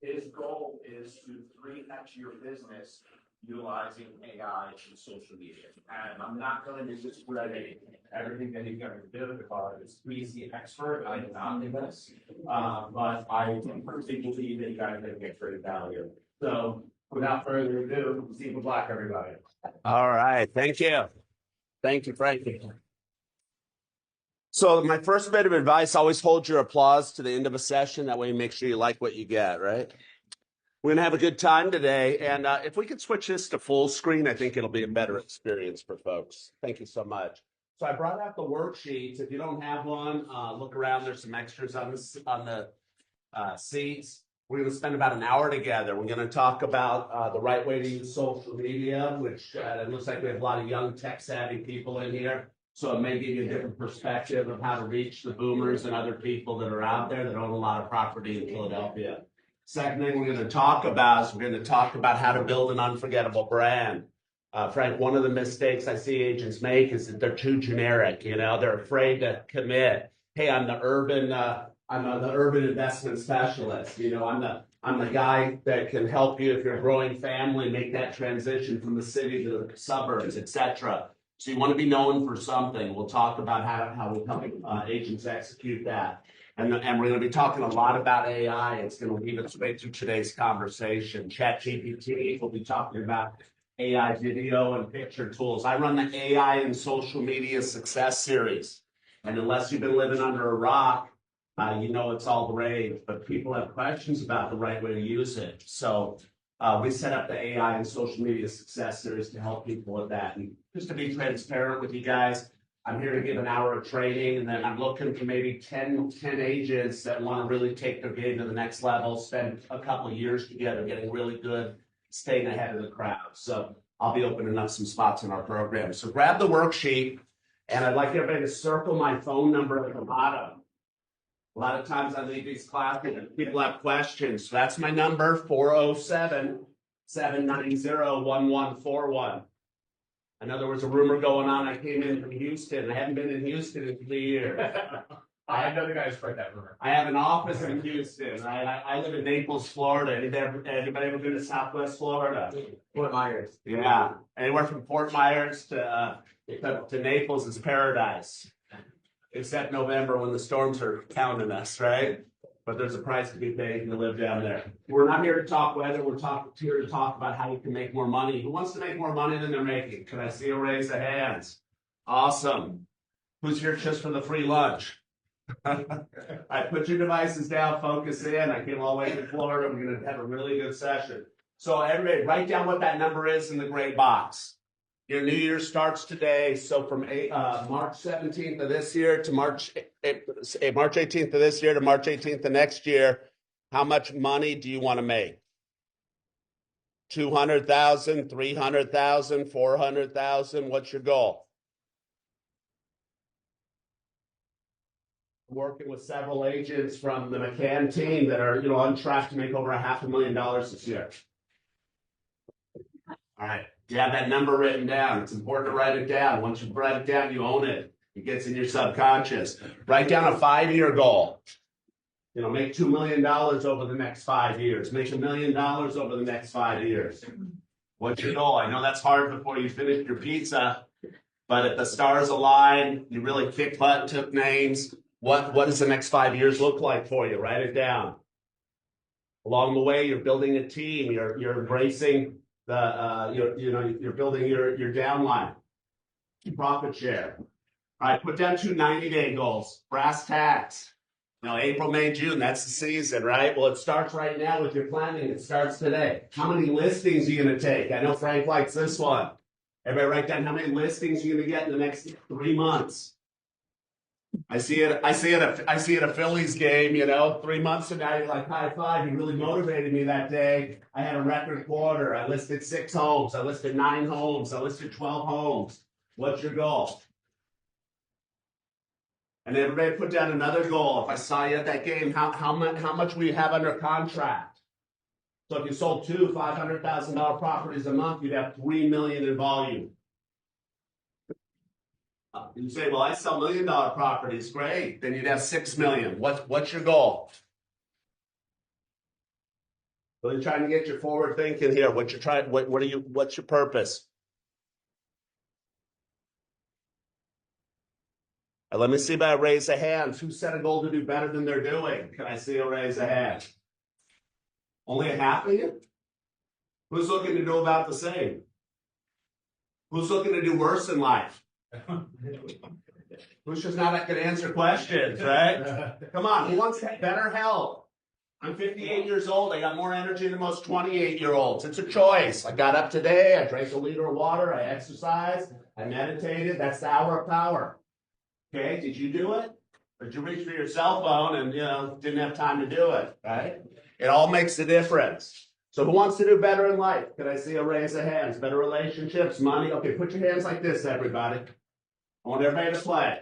His goal is to 3x your business utilizing AI and social media. And I'm not going to discredit everything that he's going to do because he's the expert. I am not in this. But I personally believe that you guys are going to get great value. So without further ado, Steve Black, everybody. All right. Thank you. Thank you, Frankie. So my first bit of advice, always hold your applause to the end of a session. That way you make sure you like what you get, right? We're going to have a good time today. And if we could switch this to full screen, I think it'll be a better experience for folks. Thank you so much. So I brought out the worksheets. If you don't have one, look around. There's some extras on the seats. We're going to spend about an hour together. We're going to talk about the right way to use social media, which it looks like we have a lot of young tech-savvy people in here. So it may give you a different perspective of how to reach the boomers and other people that are out there that own a lot of property in Philadelphia. Second thing we're going to talk about is we're going to talk about how to build an unforgettable brand. Frank, one of the mistakes I see agents make is that they're too generic. You know, they're afraid to commit. Hey, I'm the urban investment specialist. You know, I'm the guy that can help you if you're a growing family make that transition from the city to the suburbs, etc. So you want to be known for something. We'll talk about how we help agents execute that. And we're going to be talking a lot about AI. It's going to weave its way through today's conversation. ChatGPT, we'll be talking about AI video and picture tools. I run the AI and social media success series. And unless you've been living under a rock, you know it's all the rage. But people have questions about the right way to use it. So we set up the AI and social media success series to help people with that. And just to be transparent with you guys, I'm here to give an hour of training, and then I'm looking for maybe 10 agents that want to really take their game to the next level, spend a couple of years together getting really good, staying ahead of the crowd. So I'll be opening up some spots in our program. So grab the worksheet, and I'd like everybody to circle my phone number at the bottom. A lot of times I leave these classes and people have questions. So that's my number, 407-790-1141. I know there was a rumor going on. I came in from Houston. I haven't been in Houston in 3 years. I know the guy who spread that rumor. I have an office in Houston. I live in Naples, Florida. Anybody ever been to Southwest Florida? Fort Myers. Yeah. Anywhere from Fort Myers to Naples is paradise. Except November when the storms are counting us, right? But there's a price to be paid to live down there. We're not here to talk weather. We're here to talk about how you can make more money. Who wants to make more money than they're making? Can I see a raise of hands? Awesome. Who's here just for the free lunch? All right, put your devices down, focus in. I came all the way from Florida. We're going to have a really good session. So everybody, write down what that number is in the gray box. Your new year starts today. So from March 17th of this year to March 18th of this year to March 18th of next year, how much money do you want to make? 200,000, 300,000, 400,000. What's your goal? Working with several agents from the McCann team that are, on track to make over $500,000 this year. All right. You have that number written down. It's important to write it down. Once you write it down, you own it. It gets in your subconscious. Write down a 5-year goal. Make $2 million over the next 5 years. Make $1 million over the next 5 years. What's your goal? I know that's hard before you finish your pizza, but if the stars align, you really kick butt, took names. What does the next 5 years look like for you? Write it down. Along the way, you're building a team. You're embracing you're building your downline, profit share. All right, put down 2 90-day goals. Brass tacks. April, May, June, that's the season, right? Well, it starts right now with your planning. It starts today. How many listings are you going to take? I know Frank likes this one. Everybody write down how many listings you're going to get in the next 3 months. I see it at a Phillies game, 3 months from now, you're like, high five, you really motivated me that day. I had a record quarter. I listed 6 homes. I listed 9 homes. I listed 12 homes. What's your goal? And everybody put down another goal. If I saw you at that game, how much will you have under contract? So if you sold 2 $500,000 properties a month, you'd have $3 million in volume. You say, well, I sell $1 million properties. Great. Then you'd have $6 million. What's your goal? Really trying to get you forward thinking here. What's your purpose? Let me see by a raise of hands. Who set a goal to do better than they're doing? Can I see a raise of hands? Only a half of you? Who's looking to do about the same? Who's looking to do worse in life? Who's just not going to answer questions, right? Come on, who wants better health? I'm 58 years old. I got more energy than most 28-year-olds. It's a choice. I got up today. I drank a liter of water. I exercised. I meditated. That's the hour of power. Okay, did you do it? Or did you reach for your cell phone and didn't have time to do it, right? It all makes a difference. So who wants to do better in life? Can I see a raise of hands? Better relationships, money? Okay, put your hands like this, everybody. I want everybody to play.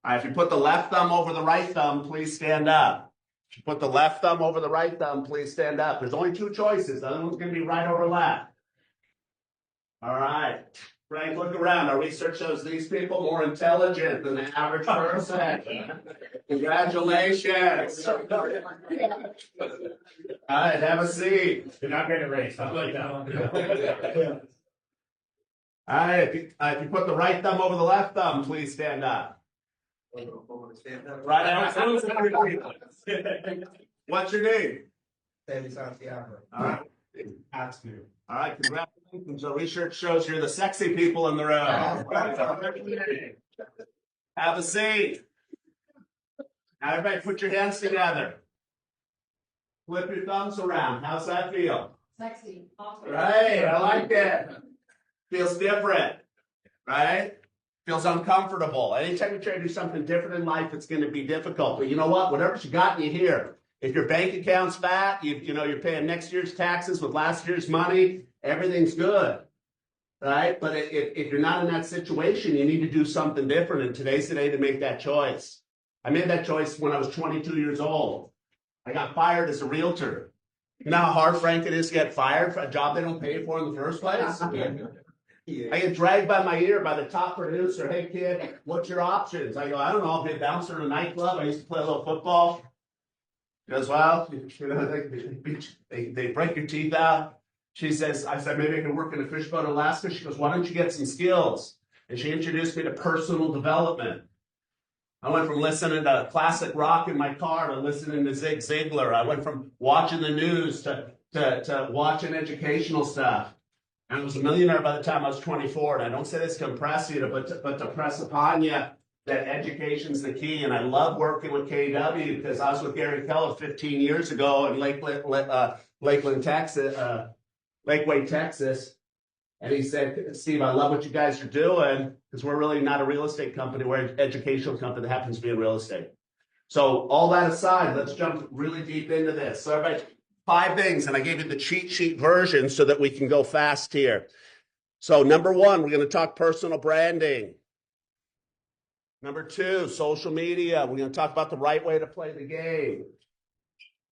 All right, if you put the left thumb over the right thumb, please stand up. If you put the left thumb over the right thumb, please stand up. There's only two choices. The other one's going to be right over left. All right. Frank, look around. Our research shows these people more intelligent than the average person. Congratulations. All right, have a seat. You're not going to race. I like that one. All right, if you put the right thumb over the left thumb, please stand up. Right now. What's your name? Santiago. All right. Ask me. All right, congratulations. Our research shows you're the sexy people in the room. Have a seat. Now, everybody put your hands together. Flip your thumbs around. How's that feel? Sexy. Awesome. Right, I like it. Feels different, right? Feels uncomfortable. Anytime you try to do something different in life, it's going to be difficult. But you know what? Whatever's got you here. If your bank account's fat, you're paying next year's taxes with last year's money, everything's good, right? But if you're not in that situation, you need to do something different. And today's the day to make that choice. I made that choice when I was 22 years old. I got fired as a realtor. You know how hard, Frank, it is to get fired for a job they don't pay for in the first place? I get dragged by my ear by the top producer. Hey, kid, what's your options? I go, I don't know. I'll be a bouncer in a nightclub. I used to play a little football. She goes, well, they break your teeth out. I said, maybe I can work in a fishboat in Alaska. She goes, why don't you get some skills? And she introduced me to personal development. I went from listening to classic rock in my car to listening to Zig Ziglar. I went from watching the news to watching educational stuff. And I was a millionaire by the time I was 24. And I don't say this to impress you, but to press upon you that education's the key. And I love working with KW because I was with Gary Keller 15 years ago in Lakeland, Texas, Lakeway, Texas. And he said, Steve, I love what you guys are doing because we're really not a real estate company. We're an educational company that happens to be in real estate. So all that aside, let's jump really deep into this. So everybody, 5 things, and I gave you the cheat sheet version so that we can go fast here. So number 1, we're going to talk personal branding. Number 2, social media. We're going to talk about the right way to play the game.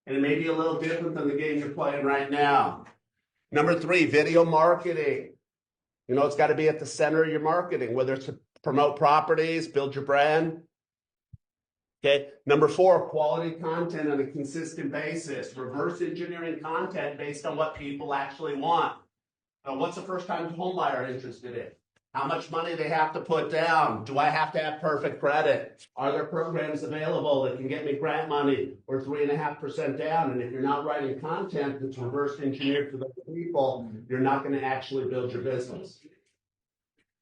And it may be a little different than the game you're playing right now. Number 3, video marketing. It's got to be at the center of your marketing, whether it's to promote properties, build your brand. Okay. Number 4, quality content on a consistent basis. Reverse engineering content based on what people actually want. What's a first-time home buyer interested in? How much money they have to put down? Do I have to have perfect credit? Are there programs available that can get me grant money or 3.5% down? And if you're not writing content that's reverse engineered for those people, you're not going to actually build your business.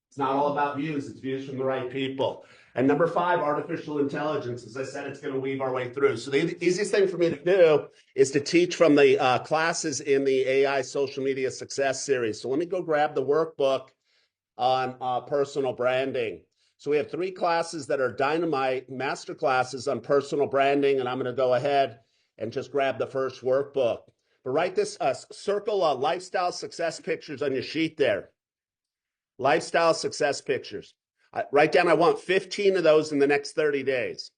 It's not all about views. It's views from the right people. And number 5, artificial intelligence. As I said, it's going to weave our way through. So the easiest thing for me to do is to teach from the classes in the AI Social Media Success Series. So let me go grab the workbook on personal branding. So we have 3 classes that are dynamite master classes on personal branding, and I'm going to go ahead and just grab the first workbook. But write this, circle lifestyle success pictures on your sheet there. Lifestyle success pictures. Write down, I want 15 of those in the next 30 days.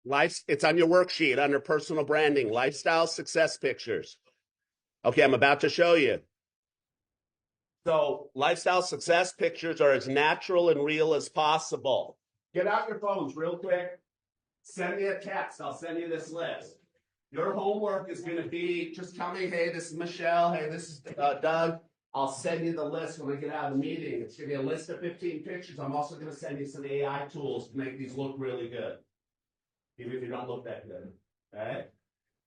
It's on your worksheet under personal branding, lifestyle success pictures. Okay, I'm about to show you. So lifestyle success pictures are as natural and real as possible. Get out your phones real quick. Send me a text. I'll send you this list. Your homework is going to be just tell me, hey, this is Michelle. Hey, this is Doug. I'll send you the list when we get out of the meeting. It's going to be a list of 15 pictures. I'm also going to send you some AI tools to make these look really good, even if you don't look that good. All right.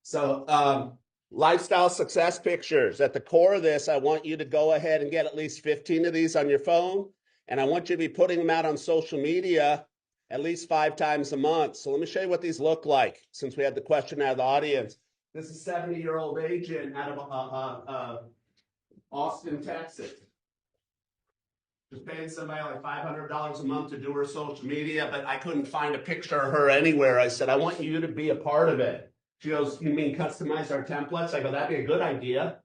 So, lifestyle success pictures. At the core of this, I want you to go ahead and get at least 15 of these on your phone. And I want you to be putting them out on social media at least 5 times a month. So let me show you what these look like since we had the question out of the audience. This is a 70-year-old agent out of Austin, Texas. Just paying somebody like $500 a month to do her social media, but I couldn't find a picture of her anywhere. I said, I want you to be a part of it. She goes, you mean customize our templates? I go, that'd be a good idea.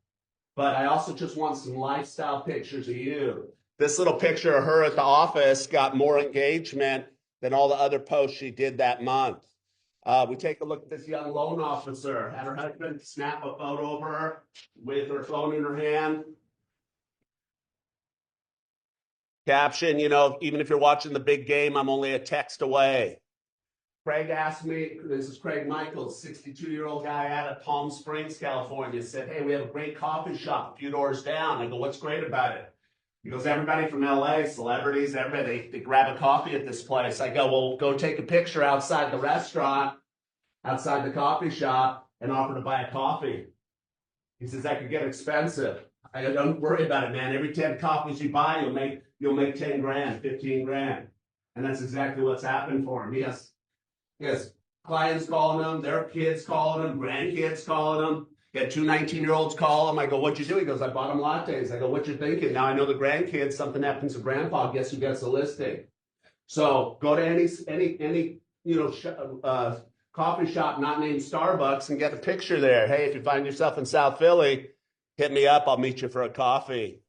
But I also just want some lifestyle pictures of you. This little picture of her at the office got more engagement than all the other posts she did that month. We take a look at this young loan officer. Had her husband snap a photo of her with her phone in her hand. Caption, you know, even if you're watching the big game, I'm only a text away. Craig asked me, this is Craig Michaels, 62-year-old guy out of Palm Springs, California, said, hey, we have a great coffee shop a few doors down. I go, what's great about it? He goes, everybody from LA, celebrities, everybody, they grab a coffee at this place. I go, well, go take a picture outside the restaurant, outside the coffee shop, and offer to buy a coffee. He says, that could get expensive. I go, don't worry about it, man. Every 10 coffees you buy, you'll make 10 grand, 15 grand. And that's exactly what's happened for him. He has clients calling him, their kids calling him, grandkids calling him. He had 2 19-year-olds call him. I go, what'd you do? He goes, I bought him lattes. I go, what you thinking? Now I know the grandkids, something happens to grandpa, guess who gets the listing? So go to any coffee shop not named Starbucks and get a picture there. Hey, if you find yourself in South Philly, hit me up. I'll meet you for a coffee.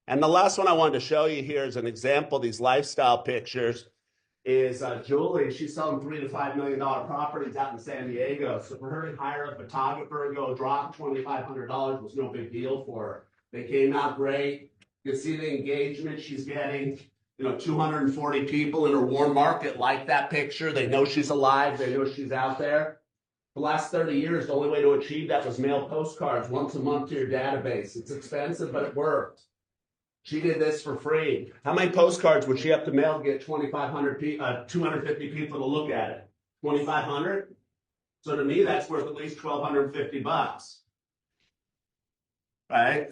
And the last one I wanted to show you here is an example of these lifestyle pictures is Julie. She's selling $3 to $5 million properties out in San Diego. So for her to hire a photographer and go drop $2,500 was no big deal for her. They came out great. You can see the engagement she's getting. 240 people in her warm market like that picture. They know she's alive. They know she's out there. The last 30 years, the only way to achieve that was mail postcards once a month to your database. It's expensive, but it worked. She did this for free. How many postcards would she have to mail to get 250 people to look at it? 2,500? So to me, that's worth at least $1,250. Right?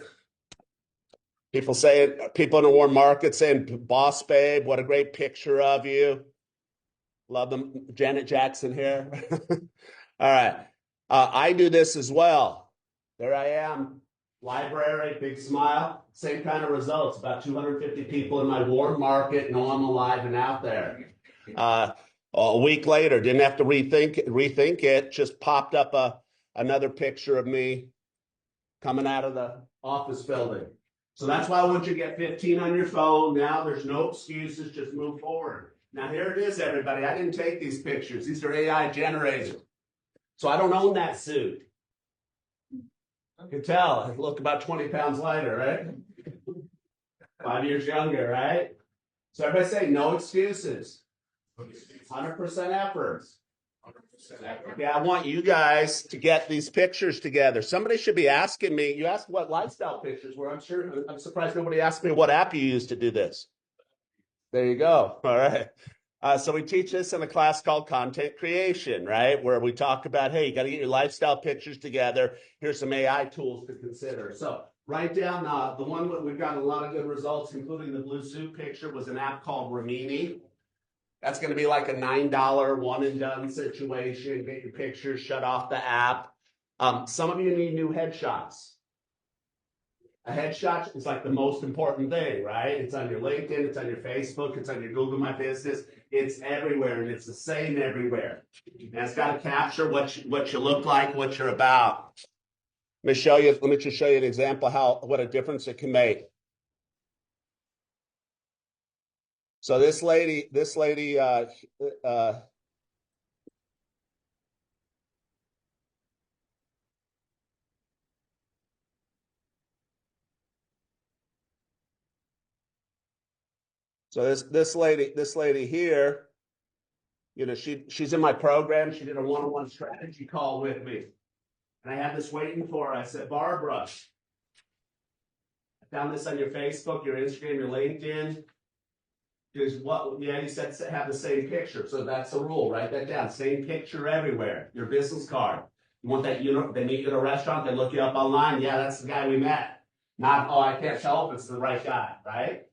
People in the warm market saying, boss babe, what a great picture of you. Love them. Janet Jackson here. All right. I do this as well. There I am. Library, big smile. Same kind of results. About 250 people in my warm market. Know I'm alive and out there. A week later, didn't have to rethink it. Just popped up another picture of me coming out of the office building. So that's why I want you to get 15 on your phone. Now there's no excuses. Just move forward. Now here it is, everybody. I didn't take these pictures. These are AI generated. So I don't own that suit. I can tell. I look about 20 pounds lighter, right? 5 years younger, right? So everybody say no excuses. 100% efforts. Yeah, I want you guys to get these pictures together. Somebody should be asking me. You asked what lifestyle pictures were. I'm surprised nobody asked me what app you use to do this. There you go. All right. So we teach this in a class called content creation, right? Where we talk about, hey, you got to get your lifestyle pictures together. Here's some AI tools to consider. So write down the one that we've got a lot of good results, including the blue suit picture, was an app called Rimini. That's going to be like a $9 one and done situation. Get your pictures, shut off the app. Some of you need new headshots. A headshot is like the most important thing, right? It's on your LinkedIn, it's on your Facebook, it's on your Google My Business. It's everywhere, and it's the same everywhere. And it's got to capture what you look like, what you're about. Let me just show you an example what a difference it can make. So this lady, so this lady here You know, she's in my program. She did a one-on-one strategy call with me. And I had this waiting for her. I said, Barbara, I found this on your Facebook, your Instagram, your LinkedIn. Is what, yeah, you said have the same picture. So that's the rule. Write that down. Same picture everywhere. Your business card. You want that, they meet you at a restaurant, they look you up online. Yeah, that's the guy we met. Not, oh, I can't tell if it's the right guy, right?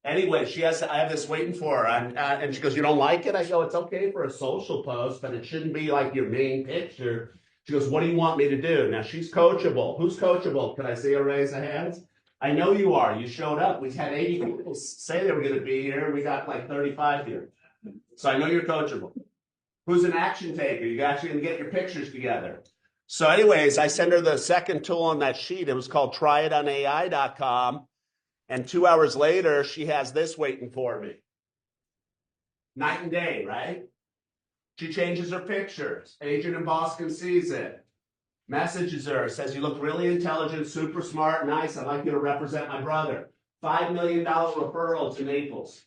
Anyway, I have this waiting for her. And she goes, you don't like it? I go, it's okay for a social post, but it shouldn't be like your main picture. She goes, what do you want me to do? Now she's coachable. Who's coachable? Can I see a raise of hands? I know you are. You showed up. We had 80 people say they were going to be here. We got like 35 here. So I know you're coachable. Who's an action taker? You're actually going to get your pictures together. So anyways, I sent her the second tool on that sheet. It was called tryitonai.com. And 2 hours later, she has this waiting for me. Night and day, right? She changes her pictures. Agent in Boston sees it. Messages her, says, you look really intelligent, super smart, nice. I'd like you to represent my brother. $5 million referral to Naples.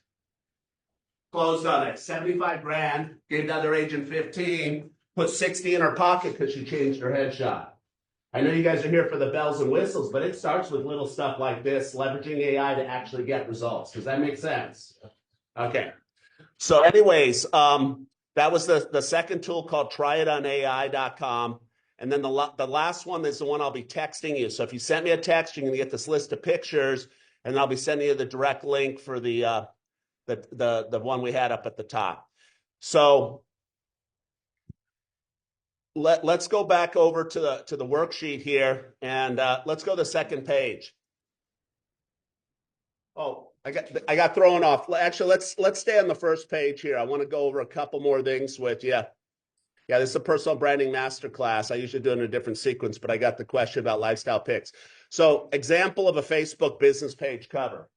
Closed on it. 75 grand, gave the other agent 15, put 60 in her pocket because she changed her headshot. I know you guys are here for the bells and whistles, but it starts with little stuff like this, leveraging AI to actually get results. Does that make sense? Okay. So anyways, that was the second tool called tryitonai.com. And then the last one is the one I'll be texting you. So if you sent me a text, you're going to get this list of pictures, and I'll be sending you the direct link for the one we had up at the top. So let's go back over to the worksheet here, and let's go to the second page. Oh, I got thrown off. Actually, let's stay on the first page here. I want to go over a couple more things with you. Yeah, this is a personal branding masterclass. I usually do it in a different sequence, but I got the question about lifestyle picks. So, example of a Facebook business page cover.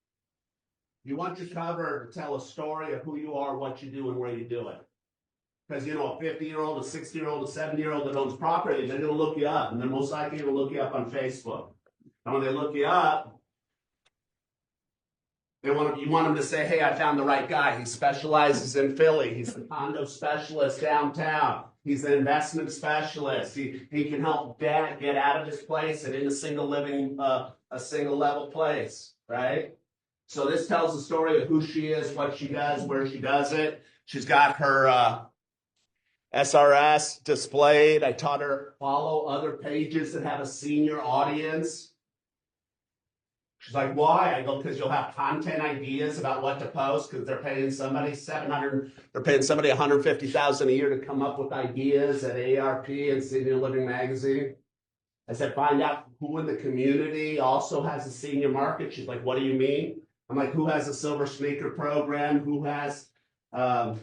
You want your cover to tell a story of who you are, what you do, and where you do it. Because, you know, a 50-year-old, a 60-year-old, a 70-year-old that owns property, they're going to look you up, and they're most likely going to look you up on Facebook. And when they look you up, you want them to say, hey, I found the right guy. He specializes in Philly. He's the condo specialist downtown. He's an investment specialist. He can help dad get out of his place and in a single level place, right? So this tells the story of who she is, what she does, where she does it. She's got her SRS displayed. I taught her follow other pages that have a senior audience. She's like, why? I go, because you'll have content ideas about what to post, because they're paying somebody $150,000 a year to come up with ideas at ARP and Senior Living Magazine. I said, find out who in the community also has a senior market. She's like, what do you mean? I'm like, who has a silver sneaker program? Who has, runs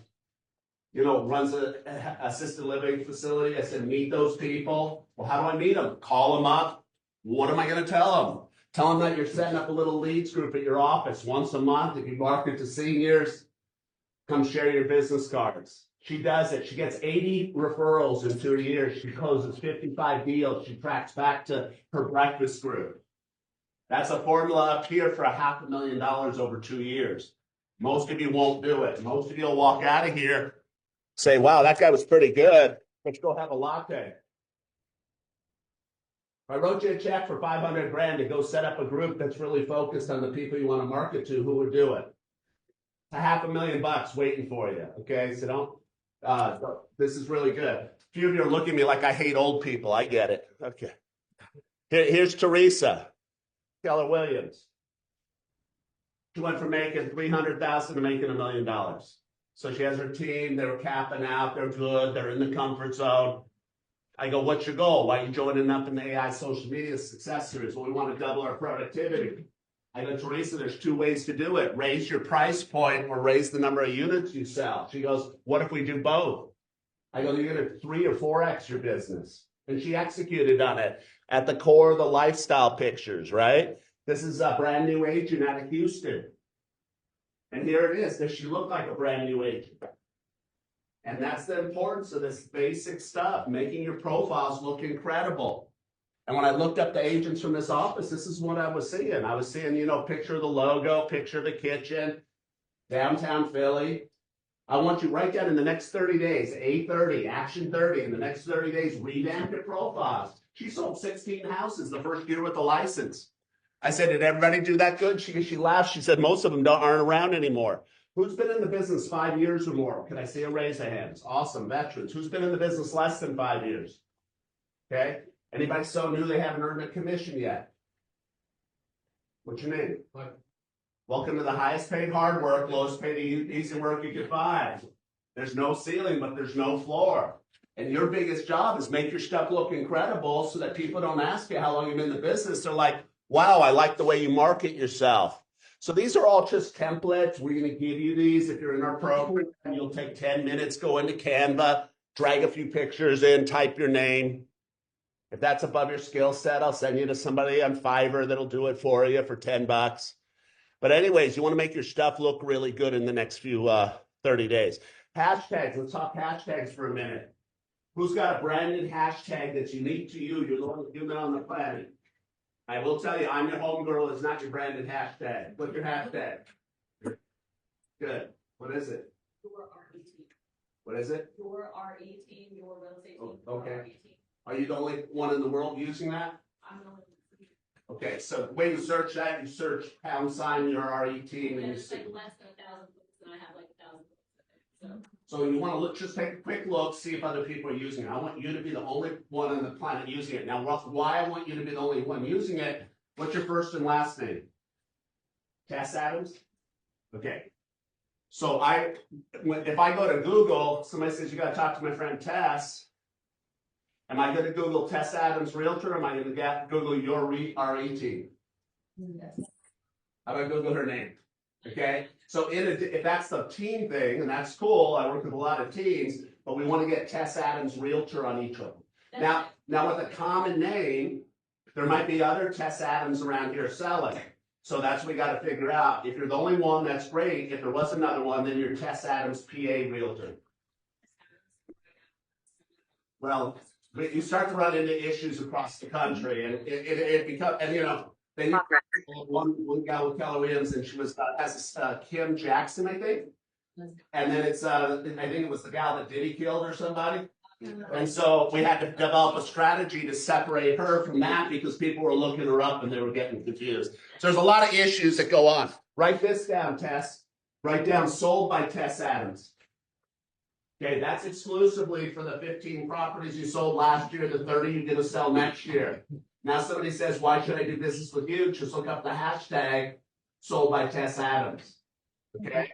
an assisted living facility? I said, meet those people. Well, how do I meet them? Call them up. What am I going to tell them? Tell them that you're setting up a little leads group at your office once a month. If you market to seniors, come share your business cards. She does it. She gets 80 referrals in 2 years. She closes 55 deals. She tracks back to her breakfast group. That's a formula up here for $500,000 over 2 years. Most of you won't do it. Most of you will walk out of here, say, wow, that guy was pretty good. Let's go have a latte. I wrote you a check for 500 grand to go set up a group that's really focused on the people you want to market to. Who would do it? It's $500,000 waiting for you. Okay, so this is really good. A few of you are looking at me like I hate old people. I get it. Okay. Here's Teresa Keller Williams. She went from making $300,000 to making $1 million. So she has her team. They're capping out. They're good. They're in the comfort zone. I go, what's your goal? Why are you joining up in the AI social media success series? Well, we want to double our productivity. I go, Teresa, there's 2 ways to do it. Raise your price point or raise the number of units you sell. She goes, what if we do both? I go, you're going to 3 or 4x your business. And she executed on it at the core of the lifestyle pictures, right? This is a brand new agent out of Houston. And here it is. Does she look like a brand new agent? And that's the importance of this basic stuff, making your profiles look incredible. And when I looked up the agents from this office, this is what I was seeing. I was seeing, picture of the logo, picture of the kitchen, downtown Philly. I want you right down in the next 30 days, A30, Action 30, in the next 30 days, revamp your profiles. She sold 16 houses the first year with the license. I said, did everybody do that good? She laughed. She said, most of them aren't around anymore. Who's been in the business 5 years or more? Can I see a raise of hands? Awesome, veterans. Who's been in the business less than 5 years? Okay. Anybody so new they haven't earned a commission yet? What's your name? What? Welcome to the highest paid hard work, lowest paid easy work you could find. There's no ceiling, but there's no floor. And your biggest job is make your stuff look incredible so that people don't ask you how long you've been in the business. They're like, wow, I like the way you market yourself. So these are all just templates. We're going to give you these. If you're in our program, you'll take 10 minutes, go into Canva, drag a few pictures in, type your name. If that's above your skill set, I'll send you to somebody on Fiverr that'll do it for you for 10 bucks. But anyways, you want to make your stuff look really good in the next few 30 days. Hashtags. Let's talk hashtags for a minute. Who's got a branded hashtag that's unique to you? You're the only human on the planet. I will tell you, I'm your homegirl. It's not your branded hashtag. What's your hashtag? Good. What is it? Your RE team. What is it? Your RE team, your real estate team. Oh, okay. Your RE team. Are you the only one in the world using that? I'm the one. Okay, so the way you search that, you search # your RE team, and And you it's see. like less than 1,000 books, and I have like 1,000 books. So So you want to look, just take a quick look, see if other people are using it. I want you to be the only one on the planet using it. Now, why I want you to be the only one using it? What's your first and last name? Tess Adams. Okay. So if I go to Google, somebody says you got to talk to my friend Tess. Am I going to Google Tess Adams Realtor? Or am I going to Google your RE team? yes. How do I Google her name? Okay, so if that's the team thing, and that's cool, I work with a lot of teams, but we want to get Tess Adams Realtor on each of them. Now with a common name, there might be other Tess Adams around here selling. So that's what we got to figure out. If you're the only one, that's great. If there was another one, then you're Tess Adams PA Realtor. Well, you start to run into issues across the country, and it becomes, and you know, they one gal with Keller Williams, and she was has Kim Jackson, I think, and then it's I think it was the gal that Diddy killed or somebody, and so we had to develop a strategy to separate her from that because people were looking her up and they were getting confused. So there's a lot of issues that go on. Write this down, Tess. Write down sold by Tess Adams. Okay, that's exclusively for the 15 properties you sold last year, the 30 you're going to sell next year. Now somebody says, why should I do business with you? Just look up the hashtag sold by Tess Adams. Okay.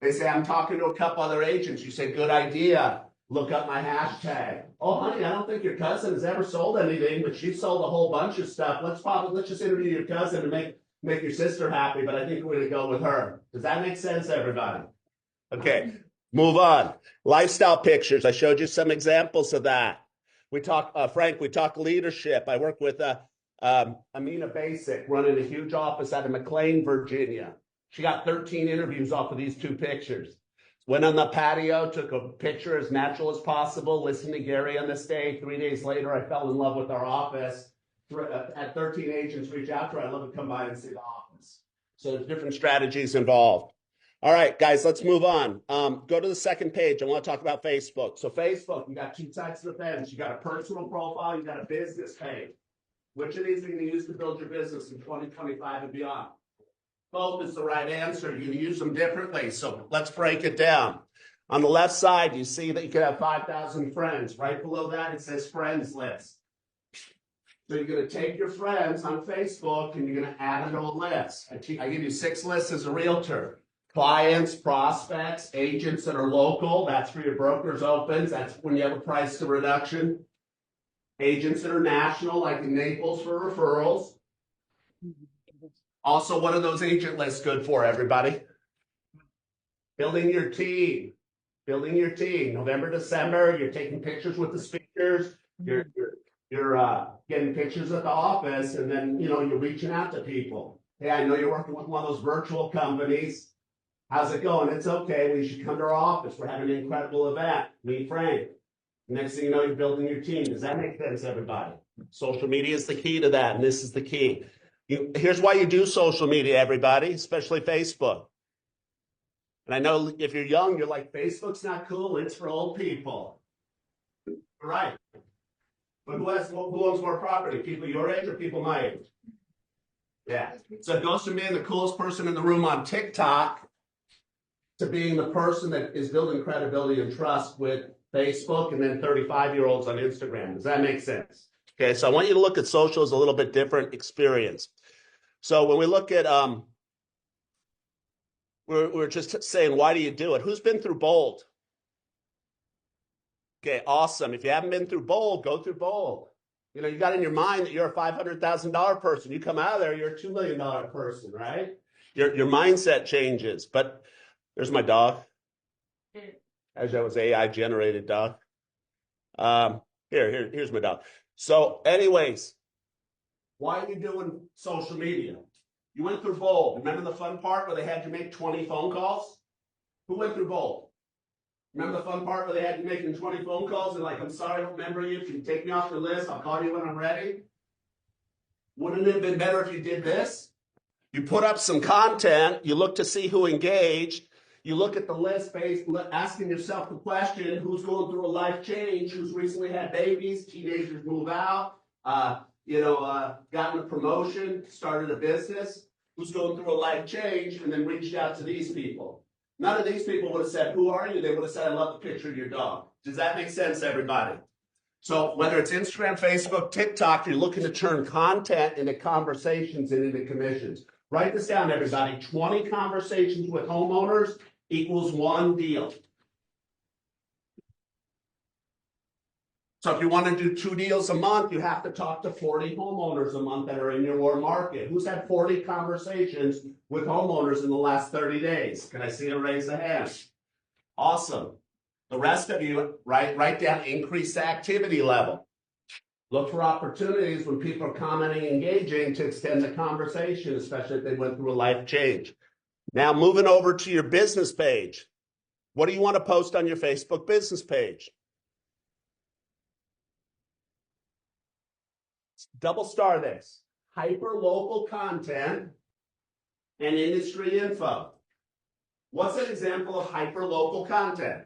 They say, I'm talking to a couple other agents. You say, good idea. Look up my hashtag. Oh, honey, I don't think your cousin has ever sold anything, but she sold a whole bunch of stuff. Let's just interview your cousin and make your sister happy, but I think we're going to go with her. Does that make sense, everybody? Okay. Move on. Lifestyle pictures. I showed you some examples of that. We talk, Frank, we talk leadership. I work with Amina Basic, running a huge office out of McLean, Virginia. She got 13 interviews off of these 2 pictures. Went on the patio, took a picture as natural as possible, listened to Gary on this day. 3 days later, I fell in love with our office. Had 13 agents reach out to her. I'd love to come by and see the office. So there's different strategies involved. All right, guys, let's move on. Go to the second page. I want to talk about Facebook. So Facebook, you got 2 sides of the fence. You got a personal profile, you got a business page. Which of these are you going to use to build your business in 2025 and beyond? Both is the right answer. You can use them differently. So let's break it down. On the left side, you see that you can have 5,000 friends. Right below that, it says friends list. So you're going to take your friends on Facebook and you're going to add them to a list. I give you 6 lists as a realtor. Clients, prospects, agents that are local. That's for your brokers opens. That's when you have a price to reduction. Agents that are national, like in Naples for referrals. Also, what are those agent lists good for, everybody? Building your team. Building your team. November, December, you're taking pictures with the speakers. You're getting pictures at the office, and then, you know, you're reaching out to people. Hey, I know you're working with one of those virtual companies. How's it going? It's okay. Well, you should come to our office. We're having an incredible event. Meet Frank. Next thing you know, you're building your team. Does that make sense, everybody? Social media is the key to that, and this is the key. Here's why you do social media, everybody, especially Facebook. And I know if you're young, you're like, Facebook's not cool. It's for old people. Right. But who owns more property? People your age or people my age? Yeah. So it goes from being the coolest person in the room on TikTok to being the person that is building credibility and trust with Facebook and then 35-year-olds on Instagram. Does that make sense? Okay, so I want you to look at social as a little bit different experience. So when we look at, we're just saying, why do you do it? Who's been through Bold? Okay, awesome. If you haven't been through Bold, go through Bold. You know, you got in your mind that you're a $500,000 person. You come out of there, you're a $2 million person, right? Your mindset changes. But there's my dog. As that was AI generated dog. Here's my dog. So anyways, why are you doing social media? You went through Bold. Remember the fun part where they had you make 20 phone calls? Who went through Bold? Remember the fun part where they had you making 20 phone calls and like, I'm sorry, I don't remember you. Can you take me off the list? I'll call you when I'm ready. Wouldn't it have been better if you did this? You put up some content. You look to see who engaged. You look at the list based, asking yourself the question, who's going through a life change, who's recently had babies, teenagers move out, gotten a promotion, started a business, who's going through a life change, and then reached out to these people. None of these people would have said, who are you? They would have said, I love the picture of your dog. Does that make sense, everybody? So whether it's Instagram, Facebook, TikTok, you're looking to turn content into conversations and into commissions. Write this down, everybody. 20 conversations with homeowners equals one deal. So if you want to do 2 deals a month, you have to talk to 40 homeowners a month that are in your market. Who's had 40 conversations with homeowners in the last 30 days? Can I see a raise of hands? Awesome. The rest of you, write down increased activity level. Look for opportunities when people are commenting, engaging to extend the conversation, especially if they went through a life change. Now moving over to your business page. What do you want to post on your Facebook business page? Double star this. Hyper local content and industry info. What's an example of hyper local content?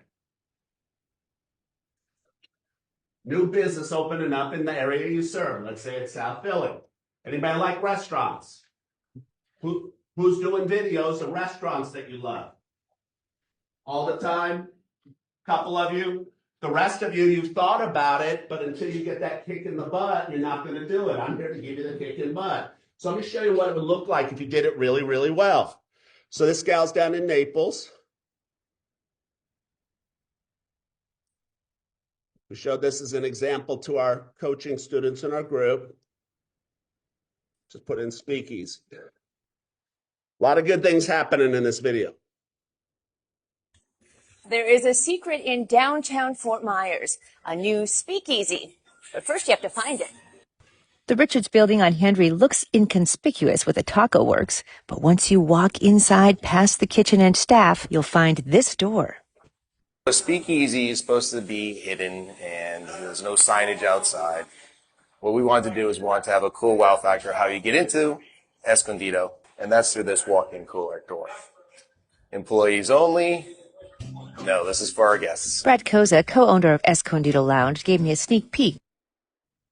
New business opening up in the area you serve. Let's say it's South Philly. Anybody like restaurants? Who's doing videos of restaurants that you love? All the time? Couple of you? The rest of you, you've thought about it, but until you get that kick in the butt, you're not going to do it. I'm here to give you the kick in the butt. So let me show you what it would look like if you did it really, really well. So this gal's down in Naples. We showed this as an example to our coaching students in our group. Just put in speakeasy. A lot of good things happening in this video. There is a secret in downtown Fort Myers, a new speakeasy. But first you have to find it. The Richards building on Henry looks inconspicuous with a taco works, but once you walk inside past the kitchen and staff, you'll find this door. A speakeasy is supposed to be hidden and there's no signage outside. What we wanted to do is we wanted to have a cool wow factor how you get into Escondido, and that's through this walk-in cooler door. Employees only. No, this is for our guests. Brad Koza, co-owner of Escondido Lounge, gave me a sneak peek.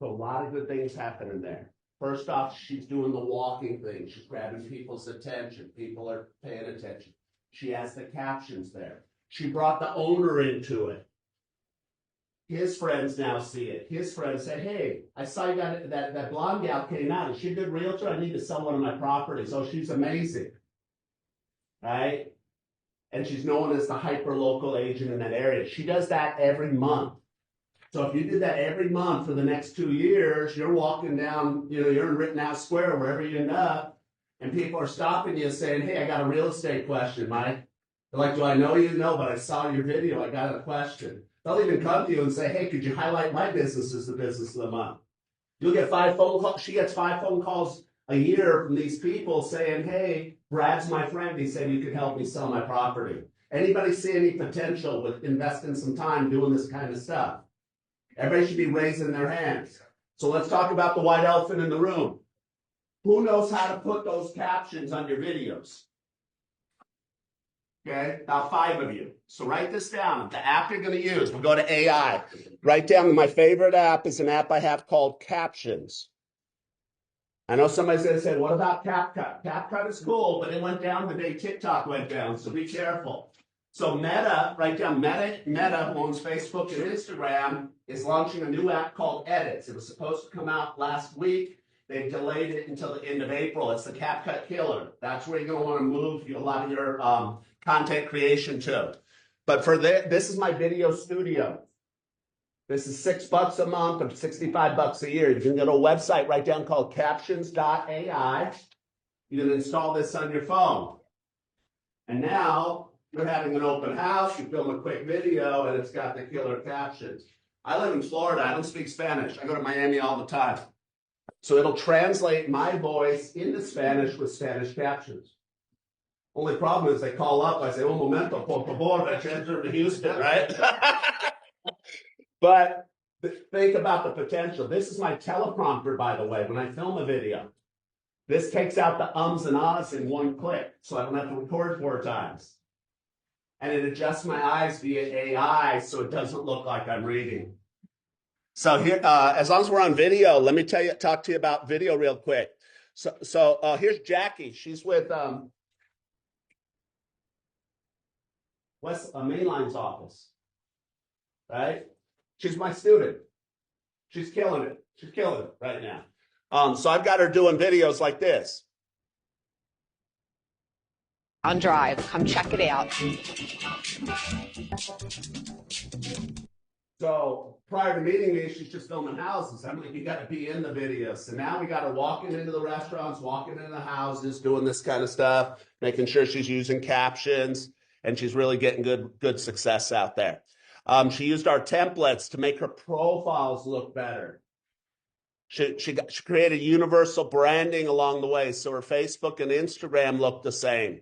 So a lot of good things happening there. First off, she's doing the walking thing. She's grabbing people's attention. People are paying attention. She has the captions there. She brought the owner into it. His friends now see it. His friends say, hey, I saw you that blonde gal came out. Is she a good realtor? I need to sell one of my properties. Oh, she's amazing. Right? And she's known as the hyper-local agent in that area. She does that every month. So if you did that every month for the next 2 years, you're walking down, you're in Rittenhouse Square, wherever you end up, and people are stopping you saying, hey, I got a real estate question, Mike. They're like, do I know you? No, but I saw your video. I got a question. They'll even come to you and say, hey, could you highlight my business as the business of the month? You'll get 5 phone calls. She gets 5 phone calls a year from these people saying, hey, Brad's my friend. He said you could help me sell my property. Anybody see any potential with investing some time doing this kind of stuff? Everybody should be raising their hands. So let's talk about the white elephant in the room. Who knows how to put those captions on your videos? Okay, now 5 of you. So write this down. The app you're going to use, we'll go to AI. Write down my favorite app is an app I have called Captions. I know somebody's going to say, what about CapCut? CapCut is cool, but it went down the day TikTok went down, so be careful. So Meta, write down Meta, who owns Facebook and Instagram, is launching a new app called Edits. It was supposed to come out last week. They've delayed it until the end of April. It's the CapCut killer. That's where you're going to want to move a lot of your content creation to. But for this is my video studio. This is $6 a month or $65 a year. You can go to a website right down called captions.ai. You can install this on your phone. And now you're having an open house, you film a quick video, and it's got the killer captions. I live in Florida. I don't speak Spanish. I go to Miami all the time. So it'll translate my voice into Spanish with Spanish captions. Only problem is they call up, I say, un momento, por favor, I transfer to Houston, right? But think about the potential. This is my teleprompter, by the way, when I film a video. This takes out the ums and ahs in one click, so I don't have to record 4 times. And it adjusts my eyes via AI so it doesn't look like I'm reading. So here, as long as we're on video, let me talk to you about video real quick. So here's Jackie. She's with Mainline's office, right? She's my student. She's killing it. She's killing it right now. So I've got her doing videos like this. On Drive. Come check it out. So prior to meeting me, she's just filming houses. I'm like, you got to be in the video. So now we got her walking into the restaurants, walking into the houses, doing this kind of stuff, making sure she's using captions, and she's really getting good success out there. She used our templates to make her profiles look better. She created universal branding along the way, so her Facebook and Instagram look the same,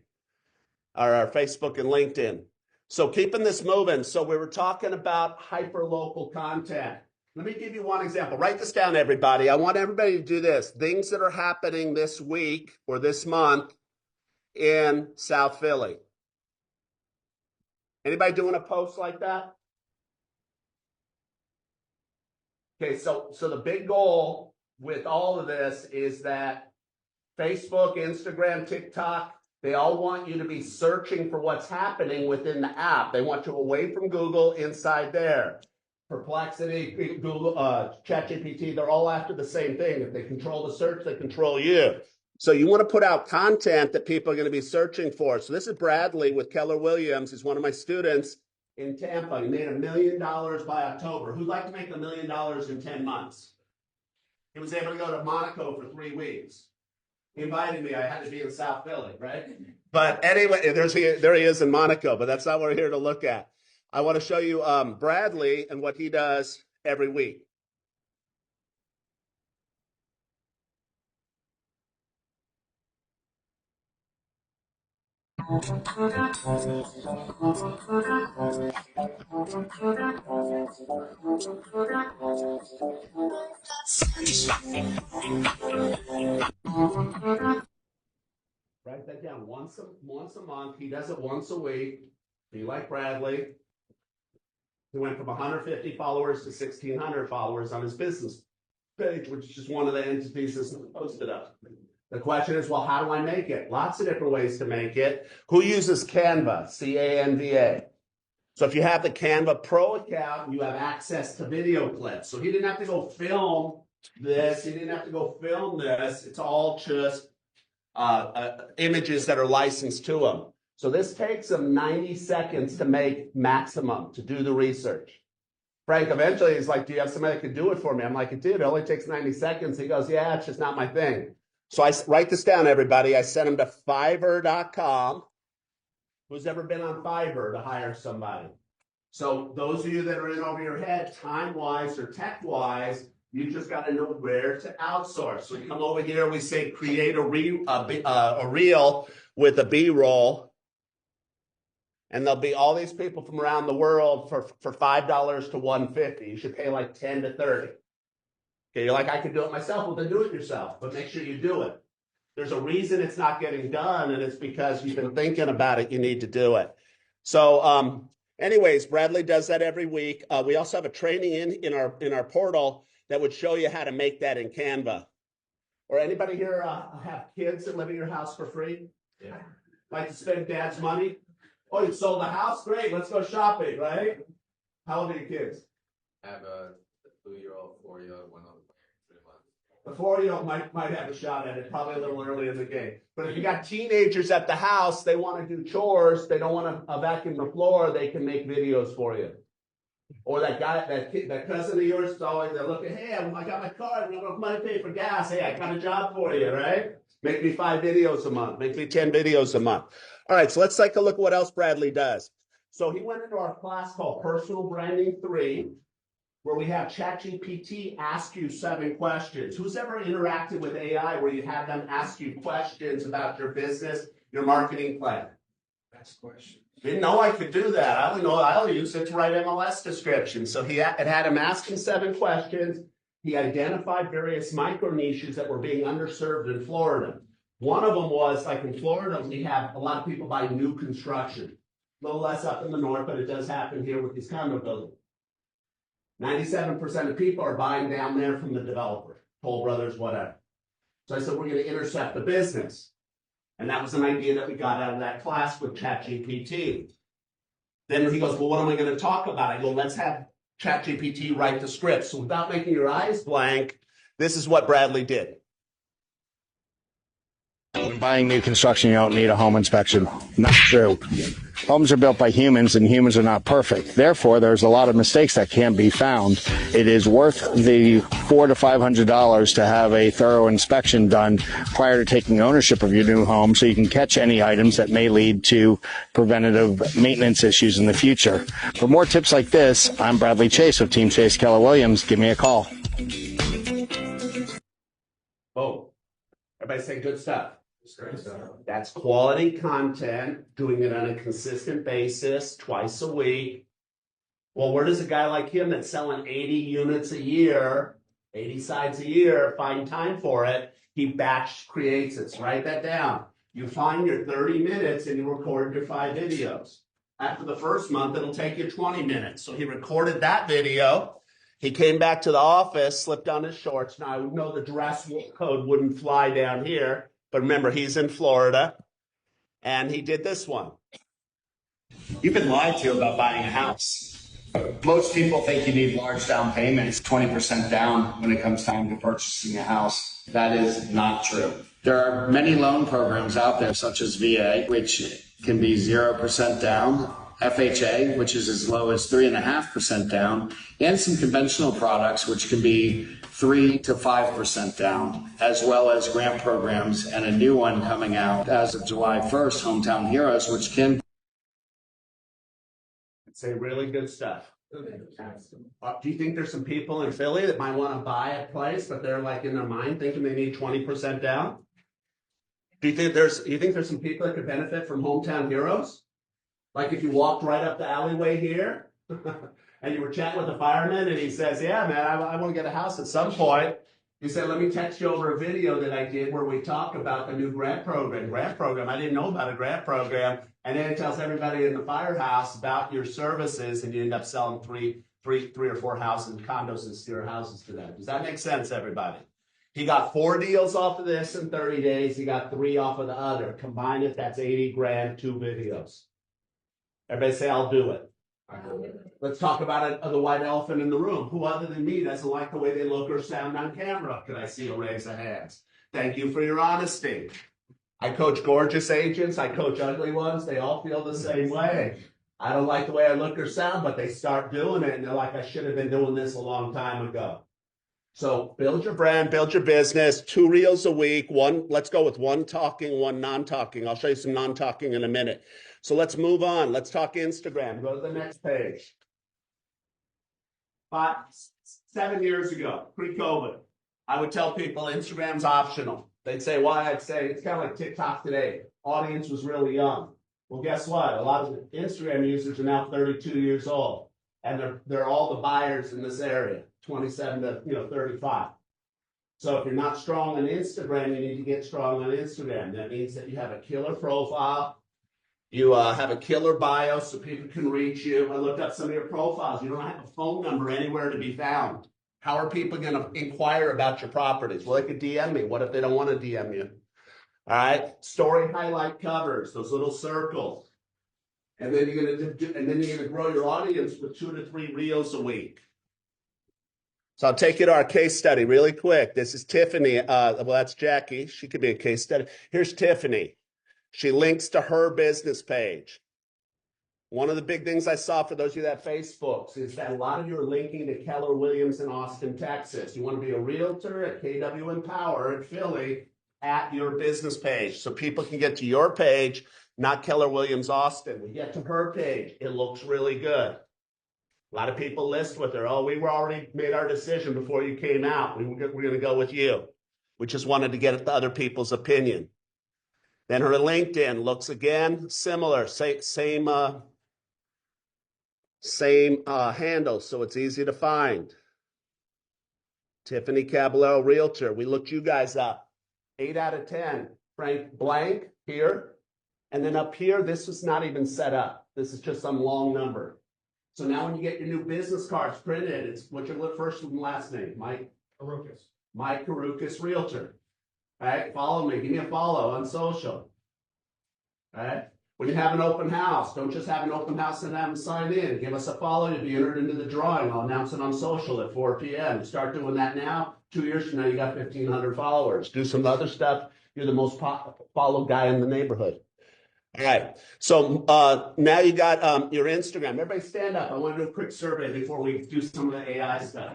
or our Facebook and LinkedIn. So keeping this moving. So we were talking about hyper-local content. Let me give you one example. Write this down, everybody. I want everybody to do this. Things that are happening this week or this month in South Philly. Anybody doing a post like that? Okay, so the big goal with all of this is that Facebook, Instagram, TikTok, they all want you to be searching for what's happening within the app. They want you away from Google, inside there. Perplexity, Google, ChatGPT, they're all after the same thing. If they control the search, they control you. So you want to put out content that people are going to be searching for. So this is Bradley with Keller Williams. He's one of my students in Tampa. He made $1 million by October. Who'd like to make $1 million in 10 months? He was able to go to Monaco for 3 weeks. He invited me. I had to be in South Philly, right? But anyway, there he is in Monaco, but that's not what we're here to look at. I want to show you Bradley and what he does every week. Write that down. Once a month. He does it once a week. Be like Bradley. He went from 150 followers to 1,600 followers on his business page, which is just one of the entities that's posted up. The question is, well, how do I make it? Lots of different ways to make it. Who uses Canva? C-A-N-V-A. So if you have the Canva Pro account, you have access to video clips. So he didn't have to go film this. He didn't have to go film this. It's all just images that are licensed to him. So this takes him 90 seconds to make maximum, to do the research. Frank eventually is like, do you have somebody that can do it for me? I'm like, dude, it only takes 90 seconds. He goes, yeah, it's just not my thing. So I write this down, everybody. I sent him to Fiverr.com. Who's ever been on Fiverr to hire somebody? So those of you that are in over your head, time-wise or tech-wise, you just got to know where to outsource. So you come over here, we say create a reel with a B-roll. And there'll be all these people from around the world for $5 to $150. You should pay like 10 to 30. Okay, you're like, I could do it myself. Well, then do it yourself, but make sure you do it. There's a reason it's not getting done, and it's because you've been thinking about it. You need to do it. So, anyways, Bradley does that every week. We also have a training in our portal that would show you how to make that in Canva. Or anybody here have kids that live in your house for free? Yeah. Like to spend dad's money? Oh, you sold the house? Great, let's go shopping, right? How old are your kids? I have a 2-year-old, 4-year-old, 1 of 3 months. The 4-year-old might have a shot at it, probably a little early in the game. But if you got teenagers at the house, they want to do chores, they don't want to vacuum the floor, they can make videos for you. Or that guy, that cousin of yours is always they're looking, hey, I got my card, I'm gonna money pay for gas. Hey, I got a job for you, right? Make me 5 videos a month, make me 10 videos a month. All right, so let's take a look at what else Bradley does. So he went into our class called Personal Branding 3, where we have ChatGPT ask you 7 questions. Who's ever interacted with AI where you have them ask you questions about your business, your marketing plan? Next question. Didn't know I could do that. I only use it to write MLS descriptions. So it had him ask him 7 questions. He identified various micro niches that were being underserved in Florida. One of them was, like in Florida, we have a lot of people buy new construction. A little less up in the north, but it does happen here with these condo buildings. 97% of people are buying down there from the developer, Toll Brothers, whatever. So I said, we're going to intercept the business. And that was an idea that we got out of that class with ChatGPT. Then he goes, well, what am I going to talk about? I go, let's have ChatGPT write the script. So without making your eyes blank, this is what Bradley did. When buying new construction, you don't need a home inspection. Not true. Homes are built by humans, and humans are not perfect. Therefore, there's a lot of mistakes that can't be found. It is worth the $400 to $500 to have a thorough inspection done prior to taking ownership of your new home, so you can catch any items that may lead to preventative maintenance issues in the future. For more tips like this, I'm Bradley Chase of Team Chase Keller Williams. Give me a call. Oh, everybody say good stuff. That's quality content, doing it on a consistent basis, twice a week. Well, where does a guy like him that's selling 80 units a year, 80 sides a year, find time for it? He batch creates it. So write that down. You find your 30 minutes and you record your 5 videos. After the first month, it'll take you 20 minutes. So he recorded that video. He came back to the office, slipped on his shorts. Now, I know the dress code wouldn't fly down here. But remember, he's in Florida, and he did this one. You've been lied to about buying a house. Most people think you need large down payments, 20% down when it comes time to purchasing a house. That is not true. There are many loan programs out there, such as VA, which can be 0% down, FHA, which is as low as 3.5% down, and some conventional products, which can be 3 to 5% down, as well as grant programs, and a new one coming out as of July 1st, Hometown Heroes, which can say really good stuff. Do you think there's some people in Philly that might want to buy a place, but they're like in their mind thinking they need 20% down? Do you think there's some people that could benefit from Hometown Heroes? Like if you walked right up the alleyway here and you were chatting with a fireman and he says, yeah, man, I want to get a house at some point. He said, let me text you over a video that I did where we talk about the new grant program. I didn't know about a grant program. And then it tells everybody in the firehouse about your services, and you end up selling three or four houses, condos and steer houses to them. Does that make sense, everybody? He got 4 deals off of this in 30 days. He got 3 off of the other. Combine it, that's 80 grand, 2 videos. Everybody say, I'll do it. Let's talk about the white elephant in the room. Who other than me doesn't like the way they look or sound on camera? Could I see a raise of hands? Thank you for your honesty. I coach gorgeous agents. I coach ugly ones. They all feel the same way. I don't like the way I look or sound, but they start doing it, and they're like, I should have been doing this a long time ago. So build your brand, build your business, 2 reels a week. Let's go with 1 talking, 1 non-talking. I'll show you some non-talking in a minute. So let's move on. Let's talk Instagram. Go to the next page. 7 years ago, pre-COVID, I would tell people Instagram's optional. They'd say, why? I'd say it's kind of like TikTok today. Audience was really young. Well, guess what? A lot of the Instagram users are now 32 years old, and they're all the buyers in this area, 27 to 35. So if you're not strong on Instagram, you need to get strong on Instagram. That means that you have a killer profile. You have a killer bio so people can reach you. I looked up some of your profiles. You don't have a phone number anywhere to be found. How are people going to inquire about your properties? Well, they could DM me. What if they don't want to DM you? All right. Story highlight covers, those little circles. And then you're gonna grow your audience with 2 to 3 reels a week. So I'll take you to our case study really quick. This is Tiffany. Well, that's Jackie. She could be a case study. Here's Tiffany. She links to her business page. One of the big things I saw for those of you that Facebooks is that a lot of you are linking to Keller Williams in Austin, Texas. You want to be a realtor at KW Empower in Philly at your business page so people can get to your page, not Keller Williams Austin. We get to her page. It looks really good. A lot of people list with her. Oh, we were already made our decision before you came out. We're going to go with you. We just wanted to get other people's opinion. Then her LinkedIn looks again similar, same handle, so it's easy to find. Tiffany Caballero Realtor. We looked you guys up. 8 out of 10. Frank Blank here. And then up here, this was not even set up. This is just some long number. So now when you get your new business cards printed, it's what's your first and last name? Mike Arukas. Mike Karukas Realtor. All right, follow me. Give me a follow on social. All right. When you have an open house, don't just have an open house and have them sign in. Give us a follow. You'll be entered into the drawing. I'll announce it on social at 4 p.m. Start doing that now. 2 years from now, you got 1,500 followers. Do some other stuff. You're the most followed guy in the neighborhood. All right. So now you got your Instagram. Everybody stand up. I want to do a quick survey before we do some of the AI stuff.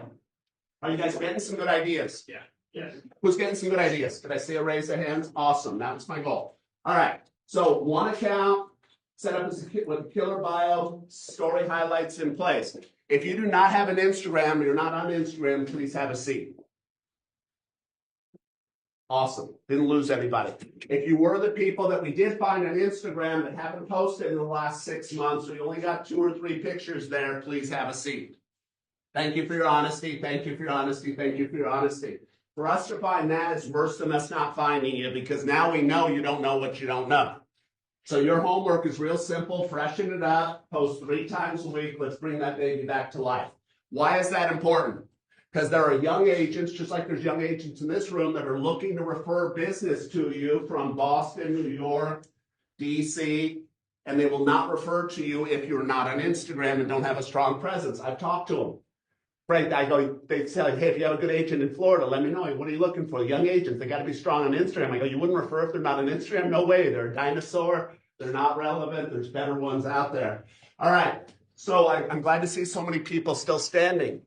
Are you guys getting some good ideas? Yeah. Yes. Who's getting some good ideas? Did I see a raise of hands? Awesome. That was my goal. All right. So one account set up with a killer bio, story highlights in place. If you do not have an Instagram, you're not on Instagram, please have a seat. Awesome. Didn't lose anybody. If you were the people that we did find on Instagram that haven't posted in the last 6 months, or you only got 2 or 3 pictures there, please have a seat. Thank you for your honesty. Thank you for your honesty. Thank you for your honesty. For us to find that is worse than us not finding you, because now we know you don't know what you don't know. So your homework is real simple. Freshen it up. Post 3 times a week. Let's bring that baby back to life. Why is that important? Because there are young agents, just like there's young agents in this room, that are looking to refer business to you from Boston, New York, DC, and they will not refer to you if you're not on Instagram and don't have a strong presence. I've talked to them. Frank, they say, hey, if you have a good agent in Florida, let me know. What are you looking for? Young agents, they got to be strong on Instagram. I go, you wouldn't refer if they're not on Instagram? No way. They're a dinosaur. They're not relevant. There's better ones out there. All right. So I'm glad to see so many people still standing.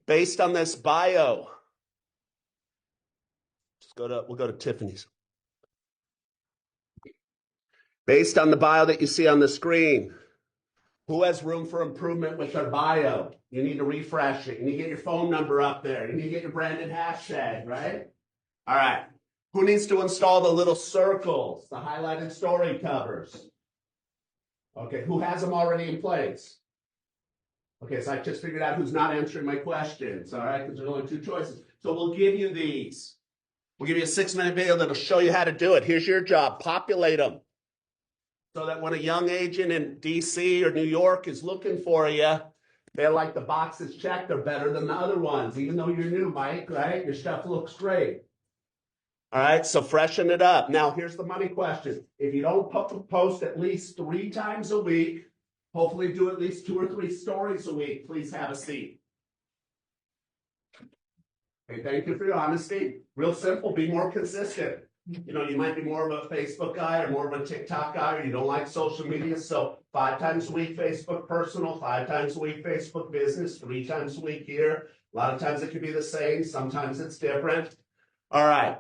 Based on this bio, we'll go to Tiffany's. Based on the bio that you see on the screen, who has room for improvement with their bio? You need to refresh it. You need to get your phone number up there. You need to get your branded hashtag, right? All right. Who needs to install the little circles, the highlighted story covers? Okay, who has them already in place? Okay, so I just figured out who's not answering my questions, all right, because there's only 2 choices. So we'll give you these. We'll give you a 6-minute video that'll show you how to do it. Here's your job. Populate them so that when a young agent in DC or New York is looking for you, they're like, the boxes checked. They're better than the other ones, even though you're new, Mike, right? Your stuff looks great. All right, so freshen it up. Now, here's the money question. If you don't post at least 3 times a week, hopefully do at least 2 or 3 stories a week, please have a seat. Okay, thank you for your honesty. Real simple, be more consistent. You know, you might be more of a Facebook guy or more of a TikTok guy, or you don't like social media. So 5 times a week, Facebook personal, 5 times a week, Facebook business, 3 times a week here. A lot of times it could be the same. Sometimes it's different. All right.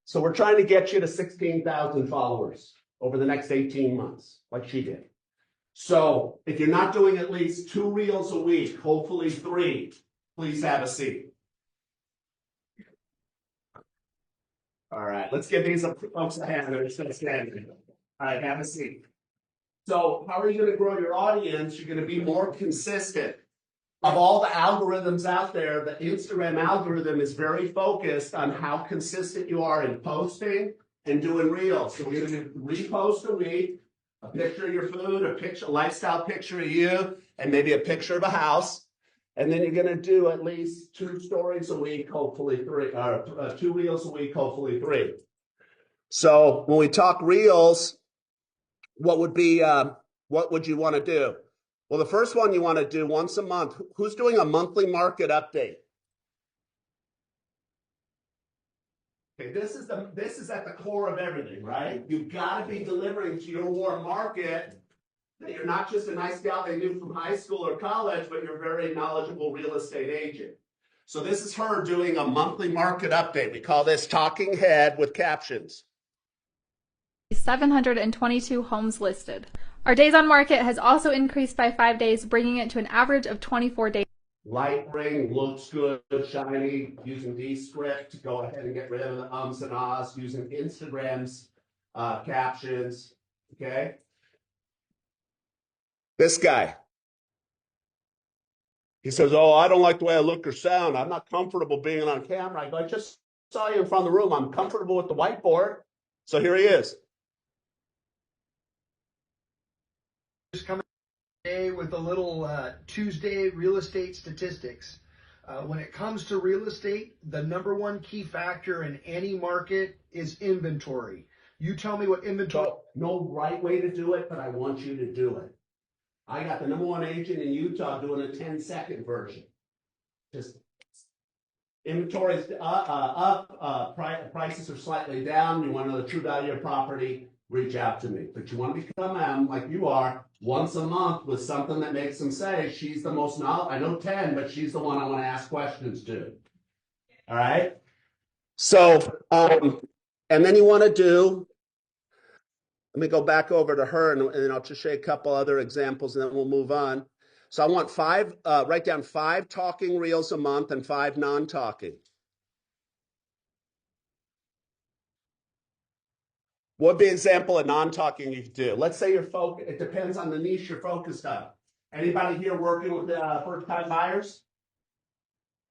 So we're trying to get you to 16,000 followers over the next 18 months, like she did. So if you're not doing at least 2 reels a week, hopefully 3, please have a seat. All right, let's give these folks a hand. They're just going to stand there. All right, have a seat. So how are you going to grow your audience? You're going to be more consistent. Of all the algorithms out there, the Instagram algorithm is very focused on how consistent you are in posting and doing reels. So we're gonna do 3 posts a week, a picture of your food, a lifestyle picture of you, and maybe a picture of a house. And then you're gonna do at least 2 stories a week, hopefully 3, or 2 reels a week, hopefully 3. So when we talk reels, what would you want to do? Well, the first one you want to do once a month. Who's doing a monthly market update? Okay, this is at the core of everything, right? You've got to be delivering to your warm market that you're not just a nice gal they knew from high school or college, but you're a very knowledgeable real estate agent. So this is her doing a monthly market update. We call this talking head with captions. 722 homes listed. Our days on market has also increased by 5 days, bringing it to an average of 24 days. Light ring looks good, shiny, using Descript to go ahead and get rid of the ums and ahs, using Instagram's captions, okay? This guy. He says, oh, I don't like the way I look or sound. I'm not comfortable being on camera. I go, I just saw you in front of the room. I'm comfortable with the whiteboard. So here he is. Just coming today with a little Tuesday real estate statistics. When it comes to real estate, the #1 key factor in any market is inventory. You tell me what inventory. So, no right way to do it, but I want you to do it. I got the #1 agent in Utah doing a 10-second version. Just inventory is up, prices are slightly down. You want to know the true value of property, reach out to me. But you want to become like you are once a month with something that makes them say, she's the most knowledgeable. I know 10, but she's the one I want to ask questions to. All right. So, and then you want to do, let me go back over to her and then I'll just show you a couple other examples and then we'll move on. So I want write down 5 talking reels a month and 5 non-talking. What would be an example of non-talking you could do? Let's say you're focused, it depends on the niche you're focused on. Anybody here working with first-time buyers?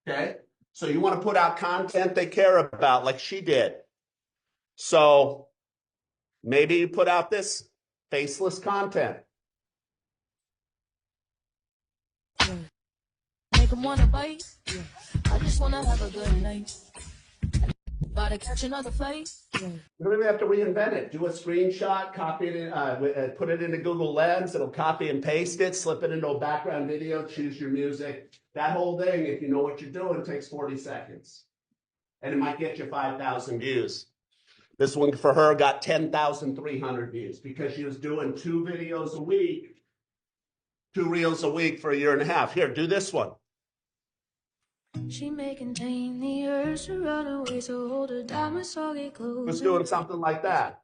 Okay, so you want to put out content they care about, like she did. So maybe you put out this faceless content. Make them wanna bite. I just wanna have a good night. About to catch another flight. You don't even have to reinvent it. Do a screenshot, copy it, put it into Google Lens. It'll copy and paste it, slip it into a background video, choose your music. That whole thing, if you know what you're doing, takes 40 seconds. And it might get you 5,000 views. This one for her got 10,300 views because she was doing 2 videos a week, 2 reels a week for a year and a half. Here, do this one. She may contain the urge to run away, so hold her down with soggy clothes. Who's doing something like that?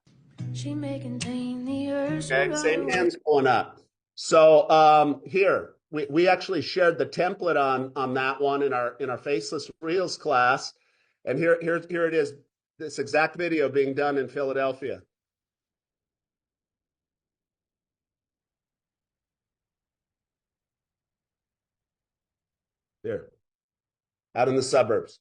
She may contain the urge to Okay, run same away. hands going up. So here we actually shared the template on that one in our Faceless Reels class, and here it is. This exact video being done in Philadelphia. There, out in the suburbs.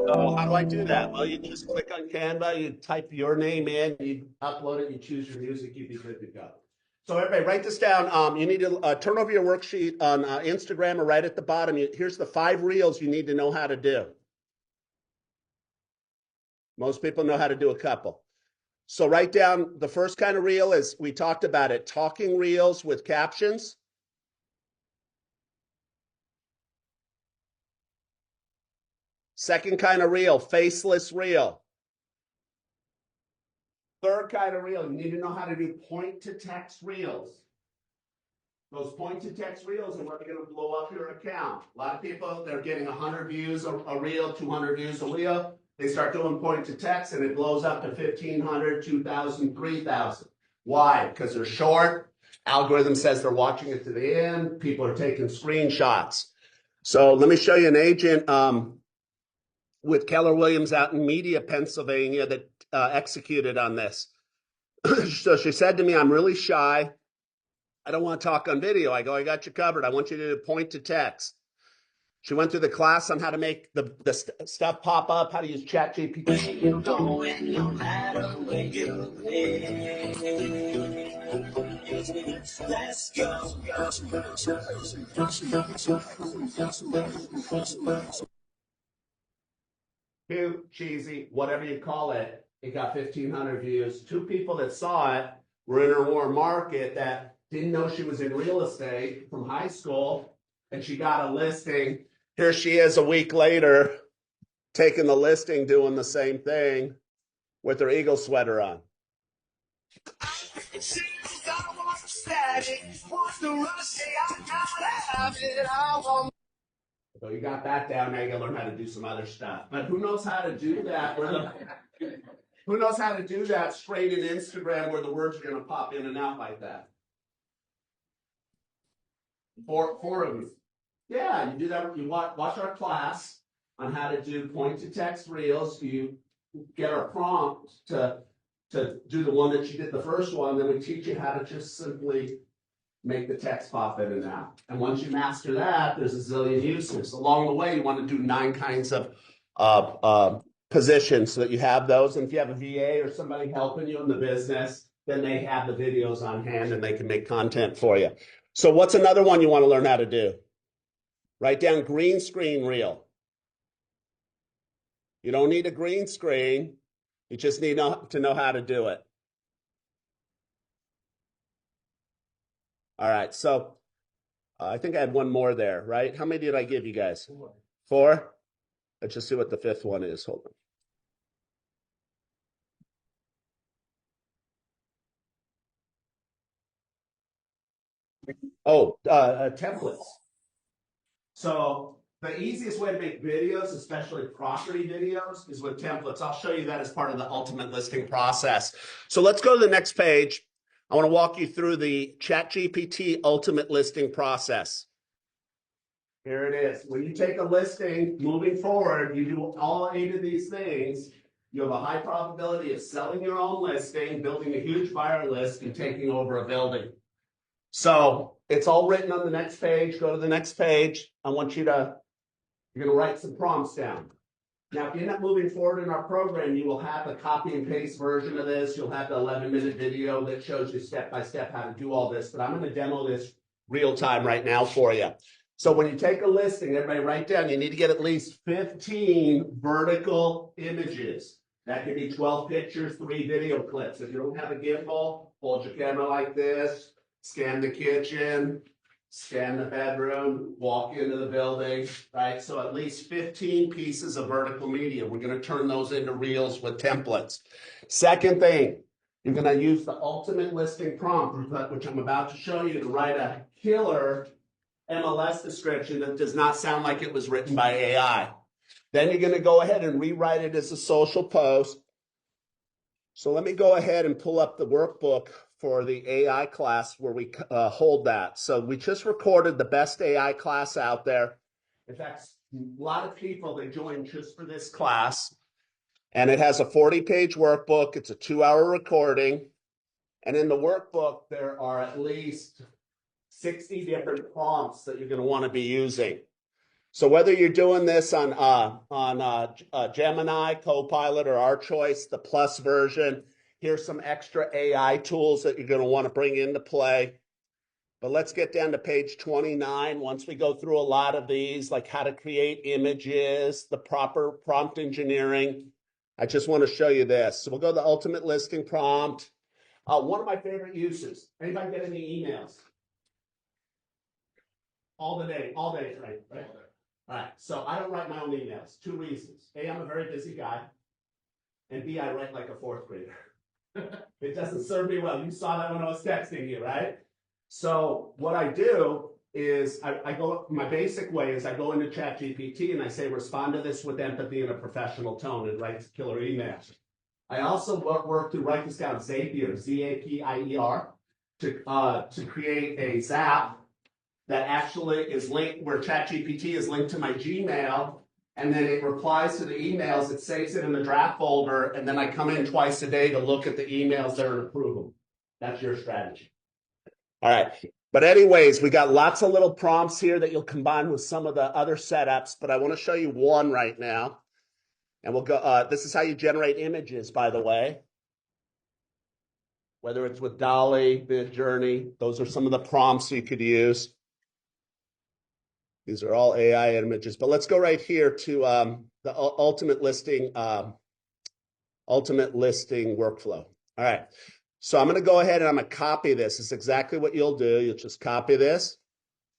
So how do I do that? Well, you just click on Canva, you type your name in, you upload it, you choose your music, you'd be good to go. So everybody, write this down. You need to turn over your worksheet on Instagram or right at the bottom. Here's the 5 reels you need to know how to do. Most people know how to do a couple. So write down the first kind of reel is, we talked about it, talking reels with captions. Second kind of reel, faceless reel. Third kind of reel, you need to know how to do point-to-text reels. Those point-to-text reels are what are going to blow up your account. A lot of people, they're getting 100 views a reel, 200 views a reel. They start doing point-to-text and it blows up to 1,500, 2,000, 3,000. Why? Because they're short. Algorithm says they're watching it to the end. People are taking screenshots. So let me show you an agent with Keller Williams out in Media, Pennsylvania that executed on this. So she said to me, I'm really shy. I don't want to talk on video. I go, I got you covered. I want you to point to text. She went through the class on how to make the stuff pop up, how to use ChatGPT. You going no matter where you live. Let's go. Cute, cheesy, whatever you call it. It got 1,500 views. 2 people that saw it were in her warm market that didn't know she was in real estate from high school, and she got a listing. Here she is a week later, taking the listing, doing the same thing with her Eagle sweater on. So you got that down, now you gotta learn how to do some other stuff. But who knows how to do that? Who knows how to do that straight in Instagram where the words are gonna pop in and out like that? Four of you. Yeah, you do that. You watch our class on how to do point-to-text reels. You get our prompt to do the one that you did the first one. Then we teach you how to just simply make the text pop in and out. And once you master that, there's a zillion uses. Along the way, you want to do 9 kinds of positions so that you have those. And if you have a VA or somebody helping you in the business, then they have the videos on hand and they can make content for you. So what's another one you want to learn how to do? Write down green screen reel. You don't need a green screen. You just need to know how to do it. All right, so I think I had one more there, right? How many did I give you guys? 4? Let's just see what the 5th one is. Hold on. Oh, templates. So the easiest way to make videos, especially property videos, is with templates. I'll show you that as part of the ultimate listing process. So let's go to the next page. I want to walk you through the ChatGPT ultimate listing process. Here it is. When you take a listing, moving forward, you do all 8 of these things. You have a high probability of selling your own listing, building a huge buyer list, and taking over a building. So it's all written on the next page. Go to the next page. I want you to, you're going to write some prompts down. Now, if you end up moving forward in our program, you will have a copy and paste version of this. You'll have the 11-minute video that shows you step by step how to do all this. But I'm going to demo this real time right now for you. So when you take a listing, everybody write down, you need to get at least 15 vertical images. That can be 12 pictures, 3 video clips. If you don't have a gimbal, hold your camera like this, scan the kitchen, scan the bedroom, walk into the building, right? So at least 15 pieces of vertical media. We're going to turn those into reels with templates. Second thing, you're going to use the ultimate listing prompt, which I'm about to show you, to write a killer MLS description that does not sound like it was written by AI. Then you're going to go ahead and rewrite it as a social post. So let me go ahead and pull up the workbook for the AI class where we hold that. So we just recorded the best AI class out there. In fact, a lot of people, they joined just for this class. And it has a 40-page workbook. It's a 2-hour recording. And in the workbook, there are at least 60 different prompts that you're going to want to be using. So whether you're doing this on Gemini, Copilot, or our choice, the Plus version, here's some extra AI tools that you're going to want to bring into play. But let's get down to page 29. Once we go through a lot of these, like how to create images, the proper prompt engineering, I just want to show you this. So we'll go to the ultimate listing prompt. One of my favorite uses. Anybody get any emails? All day, right? All right, so I don't write my own emails. 2 reasons. A, I'm a very busy guy. And B, I write like a 4th grader. It doesn't serve me well. You saw that when I was texting you, right? So what I do is I go, my basic way is I go into ChatGPT and I say, respond to this with empathy in a professional tone, and writes killer emails. I also work to write this down, Zapier, Z-A-P-I-E-R, to create a Zap that actually is linked, where ChatGPT is linked to my Gmail, and then it replies to the emails, it saves it in the draft folder, and then I come in twice a day to look at the emails there and approve them. That's your strategy. All right. But anyways, we got lots of little prompts here that you'll combine with some of the other setups, but I want to show you one right now. And we'll go, this is how you generate images, by the way. Whether it's with Dolly, Midjourney, those are some of the prompts you could use. These are all AI images, but let's go right here to the ultimate listing workflow. All right. So I'm going to go ahead and I'm going to copy this. It's exactly what you'll do. You'll just copy this.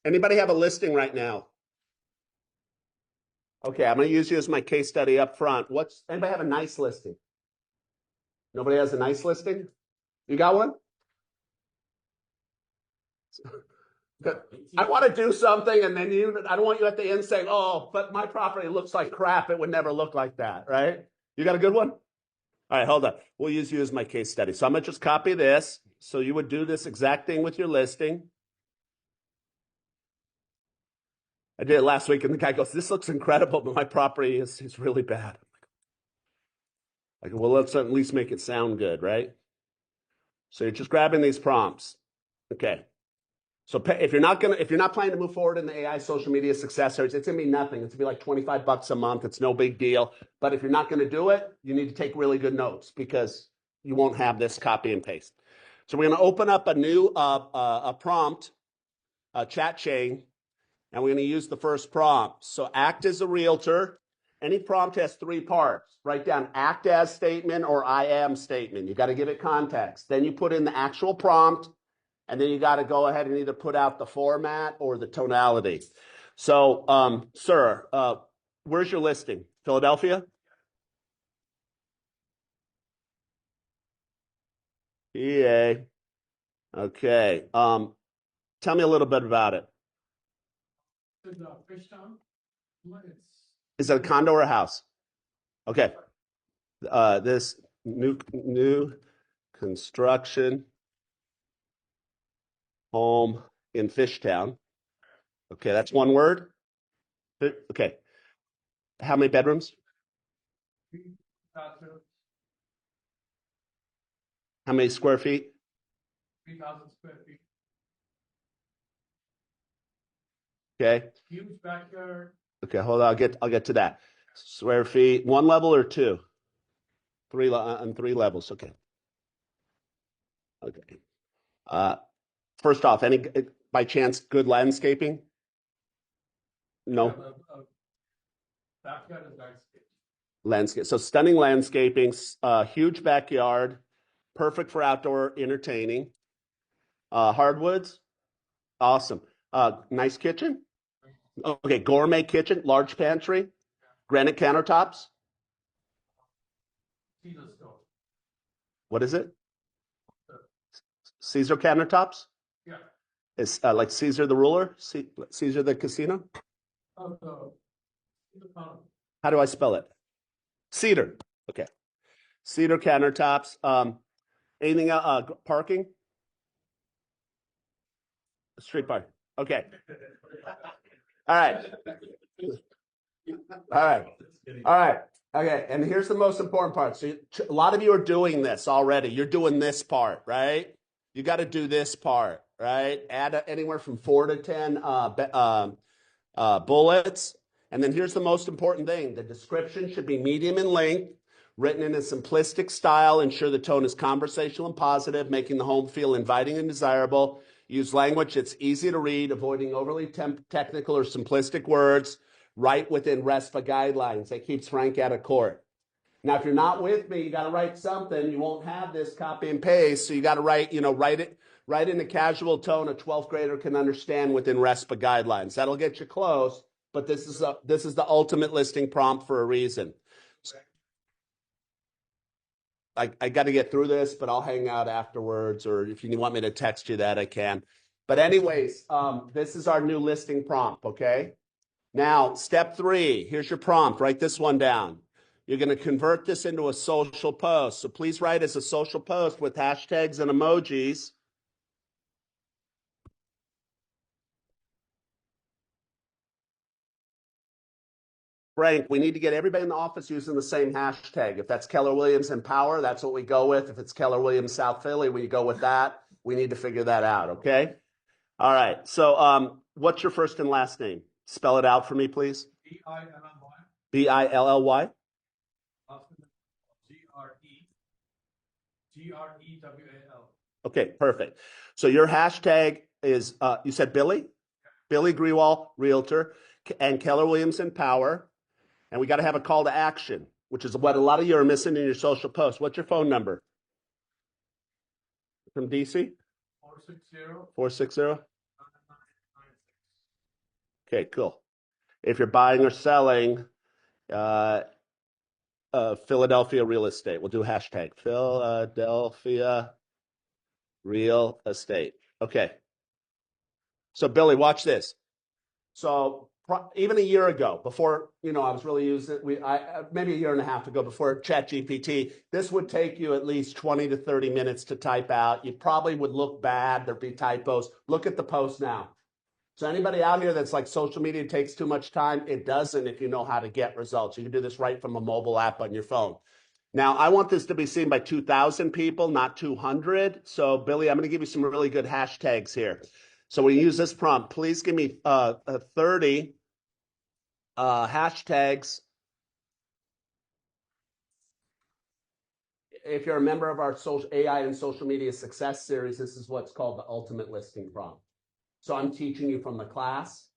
Anybody have a listing right now? Okay, I'm going to use you as my case study up front. Anybody have a nice listing? Nobody has a nice listing? You got one? I want to do something, and then I don't want you at the end saying, oh, but my property looks like crap. It would never look like that, right? You got a good one? All right, hold on. We'll use you as my case study. So I'm going to just copy this. So you would do this exact thing with your listing. I did it last week, and the guy goes, this looks incredible, but my property is really bad. Like, well, let's at least make it sound good, right? So you're just grabbing these prompts. Okay. So if you're not planning to move forward in the AI social media success series, it's gonna be nothing. It's gonna be like $25 a month. It's no big deal. But if you're not gonna do it, you need to take really good notes because you won't have this copy and paste. So we're gonna open up a new a prompt, a chat chain, and we're gonna use the first prompt. So act as a realtor. Any prompt has 3 parts. Write down act as statement or I am statement. You got to give it context. Then you put in the actual prompt. And then you got to go ahead and either put out the format or the tonality. So, sir, where's your listing? Philadelphia? PA. Okay. Tell me a little bit about it. Is it a condo or a house? Okay. This new construction home in Fishtown. Okay, that's one word. Okay. How many bedrooms? How many square feet? 3,000 square feet. Okay. Huge backyard. Okay, hold on. I'll get to that. Square feet, 1 level or 2? 3 on 3 levels. Okay. Okay. First off, any by chance good landscaping? No. Backyard is landscape. Landscape. So stunning landscaping, huge backyard, perfect for outdoor entertaining. Hardwoods, awesome. Nice kitchen. Okay, gourmet kitchen, large pantry, granite countertops. Caesar stone. What is it? Caesar countertops? Yeah. It's like Caesar the ruler, Caesar the casino. How do I spell it? Cedar. Okay. Cedar countertops. Anything else? Parking? Street parking. Okay. All right. All right. All right. Okay. And here's the most important part. So a lot of you are doing this already. You're doing this part, right? You got to do this part, right? Add anywhere from 4 to 10 bullets. And then here's the most important thing. The description should be medium in length, written in a simplistic style. Ensure the tone is conversational and positive, making the home feel inviting and desirable. Use language that's easy to read, avoiding overly technical or simplistic words. Write within RESPA guidelines. That keeps Frank out of court. Now, if you're not with me, you got to write something. You won't have this copy and paste, so you got to write in a casual tone a 12th grader can understand within RESPA guidelines. That'll get you close, but this is the ultimate listing prompt for a reason. I got to get through this, but I'll hang out afterwards, or if you want me to text you that, I can. But anyways, this is our new listing prompt, okay? Now, step 3, here's your prompt. Write this one down. You're going to convert this into a social post. So please write as a social post with hashtags and emojis. Frank, we need to get everybody in the office using the same hashtag. If that's Keller Williams Empower, that's what we go with. If it's Keller Williams South Philly, we go with that. We need to figure that out, okay? All right. So what's your first and last name? Spell it out for me, please. B-I-L-L-Y. B-I-L-L-Y. G-R-E-W-A-L. Okay, perfect. So your hashtag is, you said Billy? Billy Grewal, Realtor, and Keller Williams Empower. And we got to have a call to action, which is what a lot of you are missing in your social posts. What's your phone number? From DC? 460. Okay, cool. If you're buying or selling Philadelphia real estate, we'll do hashtag Philadelphia real estate. Okay. So Billy, watch this. So even a year ago, before I was really using maybe a year and a half ago, before ChatGPT, this would take you at least 20 to 30 minutes to type out. You probably would look bad. There'd be typos. Look at the post now. So anybody out here that's like social media takes too much time, it doesn't if you know how to get results. You can do this right from a mobile app on your phone. Now, I want this to be seen by 2,000 people, not 200. So Billy, I'm going to give you some really good hashtags here. So we use this prompt. Please give me 30 hashtags. If you're a member of our social AI and social media success series, this is what's called the ultimate listing prompt. So I'm teaching you from the class.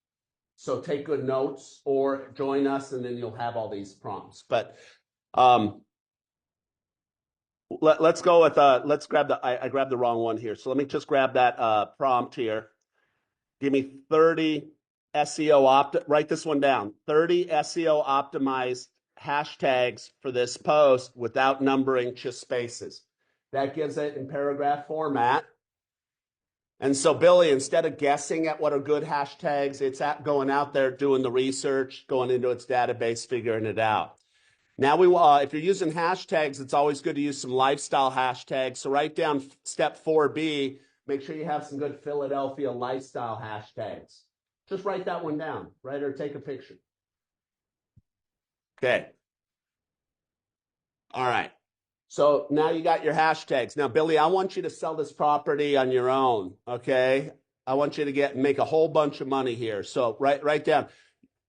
So take good notes or join us, and then you'll have all these prompts. But let's go with let's grab I grabbed the wrong one here. So let me just grab that prompt here. Give me 30 SEO write this one down. 30 SEO optimized hashtags for this post without numbering, just spaces. That gives it in paragraph format. And so, Billy, instead of guessing at what are good hashtags, it's going out there, doing the research, going into its database, figuring it out. Now, if you're using hashtags, it's always good to use some lifestyle hashtags. So write down step 4B. Make sure you have some good Philadelphia lifestyle hashtags. Just write that one down, right? Or take a picture. Okay. All right. So now you got your hashtags. Now, Billy, I want you to sell this property on your own, okay? I want you to make a whole bunch of money here. So write down.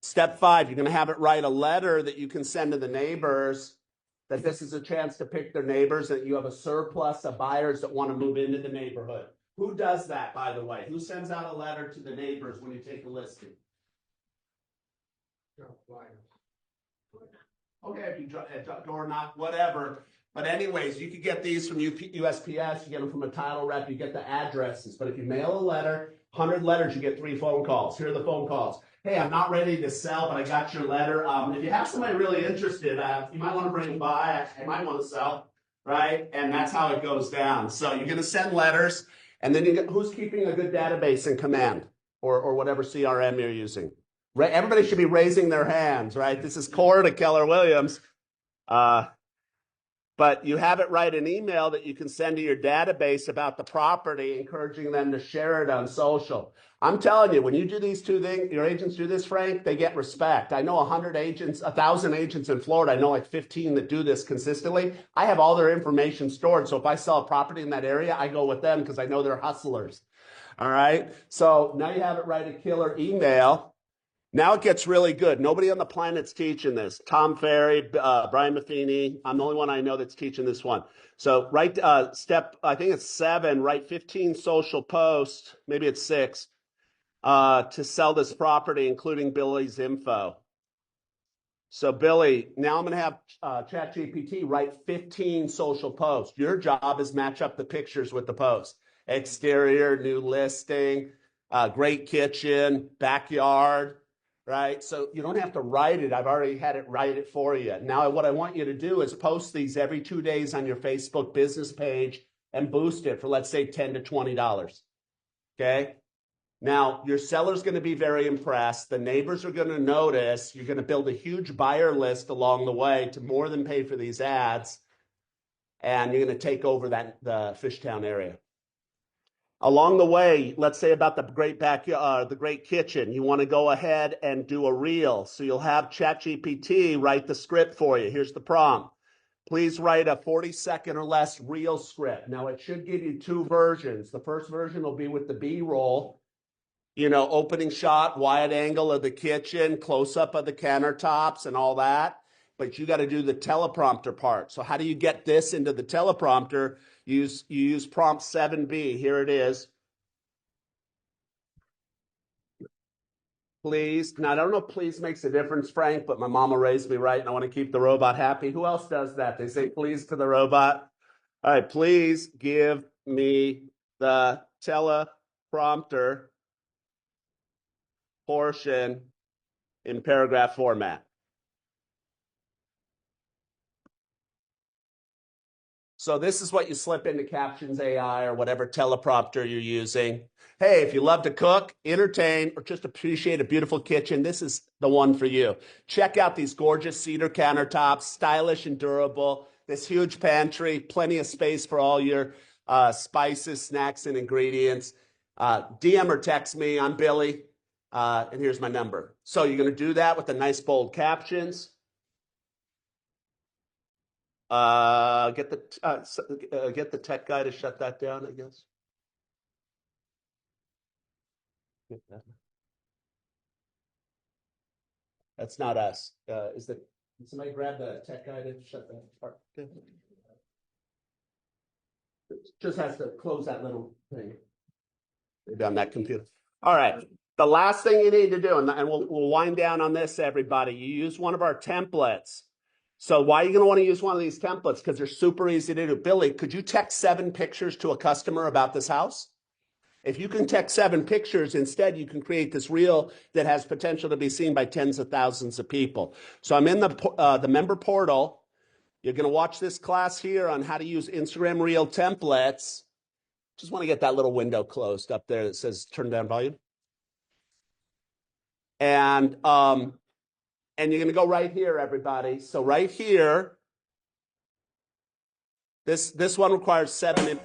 Step 5, you're going to have it write a letter that you can send to the neighbors, that this is a chance to pick their neighbors, that you have a surplus of buyers that want to move into the neighborhood. Who does that, by the way? Who sends out a letter to the neighbors when you take a listing? Okay, if you door knock, whatever. But anyways, you could get these from USPS, you get them from a title rep, you get the addresses. But if you mail a letter, 100 letters, you get 3 phone calls. Here are the phone calls. Hey, I'm not ready to sell, but I got your letter. If you have somebody really interested, you might want to bring them by. You might want to sell, right? And that's how it goes down. So you're going to send letters, and then who's keeping a good database in Command or whatever CRM you're using? Right? Everybody should be raising their hands, right? This is core to Keller Williams. But you have it write an email that you can send to your database about the property, encouraging them to share it on social. I'm telling you, when you do these two things, your agents do this, Frank, they get respect. I know 100 agents, 1,000 agents in Florida. I know like 15 that do this consistently. I have all their information stored. So if I sell a property in that area, I go with them because I know they're hustlers. All right. So now you have it write a killer email. Now it gets really good. Nobody on the planet's teaching this. Tom Ferry, Brian Matheny. I'm the only one I know that's teaching this one. So write step, I think it's 7, write 15 social posts, maybe it's 6, to sell this property, including Billy's info. So Billy, now I'm going to have ChatGPT write 15 social posts. Your job is match up the pictures with the post. Exterior, new listing, great kitchen, backyard. Right? So you don't have to write it. I've already had it write it for you. Now, what I want you to do is post these every 2 days on your Facebook business page and boost it for, let's say, $10 to $20. Okay? Now, your seller's going to be very impressed. The neighbors are going to notice. You're going to build a huge buyer list along the way to more than pay for these ads. And you're going to take over the Fishtown area. Along the way, let's say about the great backyard, the great kitchen, you want to go ahead and do a reel. So you'll have ChatGPT write the script for you. Here's the prompt. Please write a 40-second or less reel script. Now, it should give you two versions. The first version will be with the B-roll, opening shot, wide angle of the kitchen, close-up of the countertops and all that. But you got to do the teleprompter part. So how do you get this into the teleprompter? You use prompt 7B. Here it is. Please. Now, I don't know if please makes a difference, Frank, but my mama raised me right, and I want to keep the robot happy. Who else does that? They say please to the robot. All right, please give me the teleprompter portion in paragraph format. So this is what you slip into Captions AI or whatever teleprompter you're using. Hey, if you love to cook, entertain, or just appreciate a beautiful kitchen, this is the one for you. Check out these gorgeous cedar countertops, stylish and durable, this huge pantry, plenty of space for all your spices, snacks, and ingredients. DM or text me. I'm Billy, and here's my number. So you're going to do that with the nice bold captions. Get the tech guy to shut that down, I guess. That's not us. Did somebody grab the tech guy to shut that part? Just has to close that little thing. Maybe on that computer. All right. The last thing you need to do, and we'll wind down on this, everybody. You use one of our templates. So why are you going to want to use one of these templates? Because they're super easy to do. Billy, could you text 7 pictures to a customer about this house? If you can text 7 pictures, instead you can create this reel that has potential to be seen by tens of thousands of people. So I'm in the member portal. You're going to watch this class here on how to use Instagram Reel templates. Just want to get that little window closed up there that says turn down volume. And you're going to go right here, everybody. So right here, this one requires 7.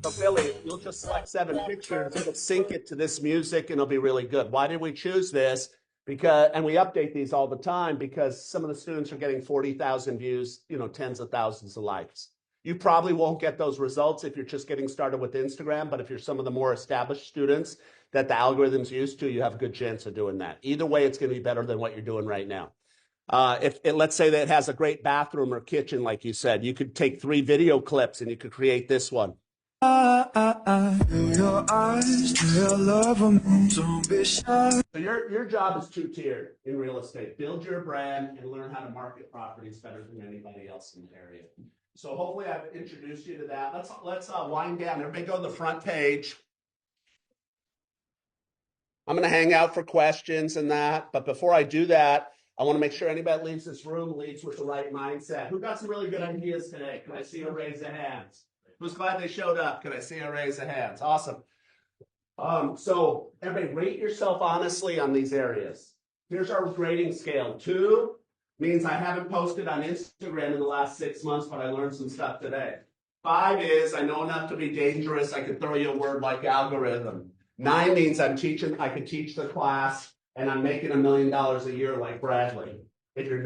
So Billy, you'll just select 7 pictures, it'll sync it to this music, and it'll be really good. Why did we choose this? And we update these all the time because some of the students are getting 40,000 views, tens of thousands of likes. You probably won't get those results if you're just getting started with Instagram, but if you're some of the more established students that the algorithm's used to, you have a good chance of doing that. Either way, it's going to be better than what you're doing right now. Let's say that it has a great bathroom or kitchen, like you said, you could take 3 video clips and you could create this one. Your eyes, don't be shy. So your job is 2-tiered in real estate. Build your brand and learn how to market properties better than anybody else in the area. So hopefully I've introduced you to that. Let's wind down. Everybody go to the front page. I'm going to hang out for questions and that. But before I do that, I want to make sure anybody that leaves this room leaves with the right mindset. Who got some really good ideas today? Can I see a raise of hands? Who's glad they showed up? Can I see a raise of hands? Awesome. So everybody rate yourself honestly on these areas. Here's our grading scale. 2 means I haven't posted on Instagram in the last 6 months, but I learned some stuff today. 5 is I know enough to be dangerous. I could throw you a word like algorithm. 9 means I could teach the class and I'm making $1 million a year like Bradley. If you're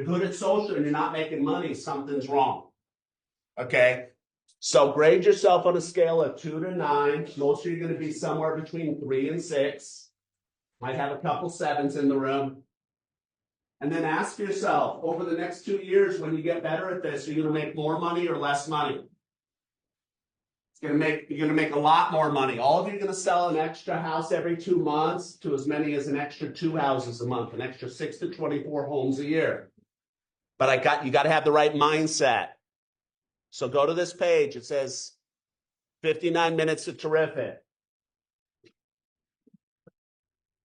good at social and you're not making money, something's wrong. Okay. So grade yourself on a scale of 2 to 9. Most of you are going to be somewhere between 3 and 6. Might have a couple 7s in the room. And then ask yourself, over the next 2 years, when you get better at this, are you going to make more money or less money? You're going to make a lot more money. All of you are going to sell an extra house every 2 months to as many as an extra 2 houses a month, an extra 6 to 24 homes a year. But you got to have the right mindset. So go to this page. It says 59 minutes of terrific.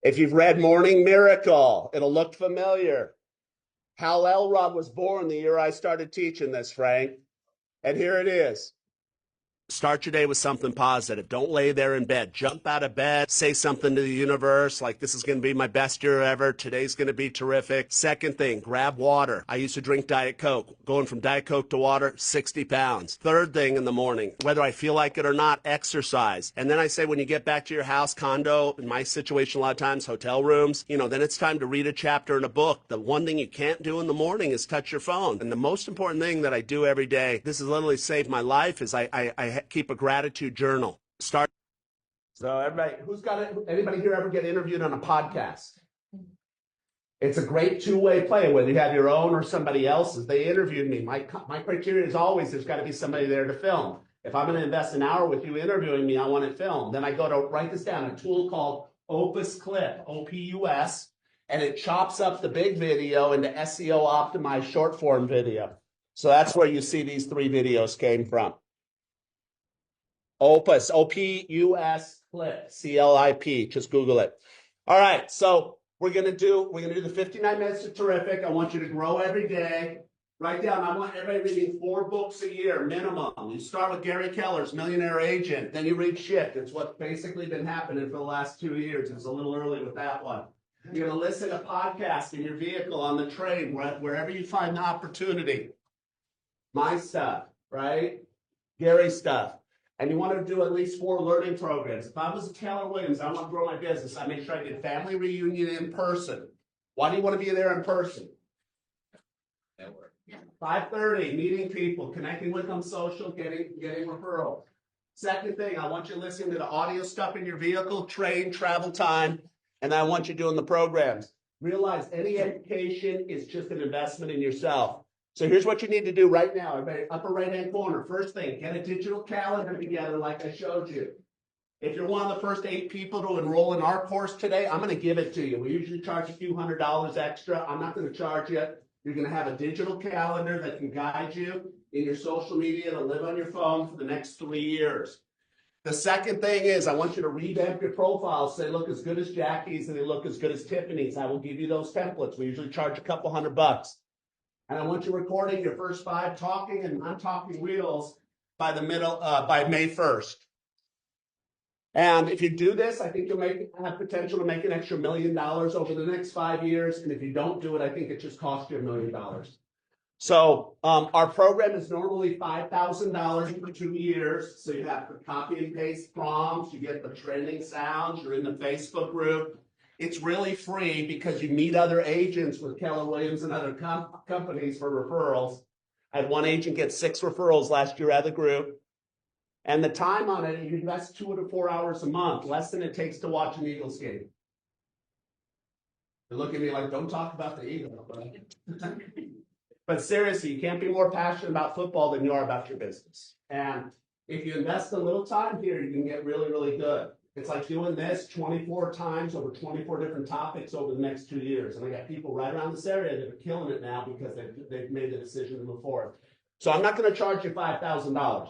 If you've read Morning Miracle, it'll look familiar. Hal Elrod was born the year I started teaching this, Frank. And here it is. Start your day with something positive. Don't lay there in bed. Jump out of bed. Say something to the universe like, this is going to be my best year ever. Today's going to be terrific. Second thing, grab water. I used to drink Diet Coke. Going from Diet Coke to water, 60 pounds. Third thing in the morning, whether I feel like it or not, exercise. And then I say, when you get back to your house, condo, in my situation, a lot of times, hotel rooms, then it's time to read a chapter in a book. The one thing you can't do in the morning is touch your phone. And the most important thing that I do every day, this has literally saved my life, is I keep a gratitude journal. So everybody, anybody here ever get interviewed on a podcast? It's a great two-way play, whether you have your own or somebody else's. They interviewed me. My criteria is always there's got to be somebody there to film. If I'm going to invest an hour with you interviewing me, I want it filmed. Then I go to write this down, a tool called Opus Clip, OPUS, and it chops up the big video into SEO optimized short form video. So that's where you see these 3 videos came from. Opus, OPUS Clip, CLIP. Just Google it. All right, so we're gonna do the 59 minutes of terrific. I want you to grow every day. Write down, I want everybody reading 4 books a year, minimum. You start with Gary Keller's Millionaire Agent, then you read Shift. It's what's basically been happening for the last 2 years. It's a little early with that one. You're gonna listen to podcasts in your vehicle, on the train, wherever you find the opportunity. My stuff, right? Gary's stuff. And you want to do at least 4 learning programs. If I was Keller Williams, I want to grow my business, I make sure I get family reunion in person. Why do you want to be there in person? Network. 5:30, meeting people, connecting with them social, getting referrals. Second thing, I want you listening to the audio stuff in your vehicle, train, travel time, and I want you doing the programs. Realize any education is just an investment in yourself. So here's what you need to do right now, everybody, upper right-hand corner. First thing, get a digital calendar together like I showed you. If you're one of the first 8 people to enroll in our course today, I'm going to give it to you. We usually charge a few $100s extra. I'm not going to charge you. You're going to have a digital calendar that can guide you in your social media to live on your phone for the next 3 years. The second thing is I want you to revamp your profile. So they look as good as Jackie's and they look as good as Tiffany's. I will give you those templates. We usually charge a couple $100. And I want you recording your first 5 talking and non-talking reels by May 1st. And if you do this, I think you'll have potential to make an extra $1 million over the next 5 years. And if you don't do it, I think it just costs you $1 million. So our program is normally $5,000 for 2 years. So you have to copy and paste prompts, you get the trending sounds, you're in the Facebook group. It's really free because you meet other agents with Keller Williams and other companies for referrals. I had one agent get 6 referrals last year out of the group. And the time on it, you invest 2 to 4 hours a month, less than it takes to watch an Eagles game. They look at me like, don't talk about the Eagles. But seriously, you can't be more passionate about football than you are about your business. And if you invest a little time here, you can get really, really good. It's like doing this 24 times over 24 different topics over the next 2 years. And I got people right around this area that are killing it now because they've made the decision to move forward. So I'm not going to charge you $5,000.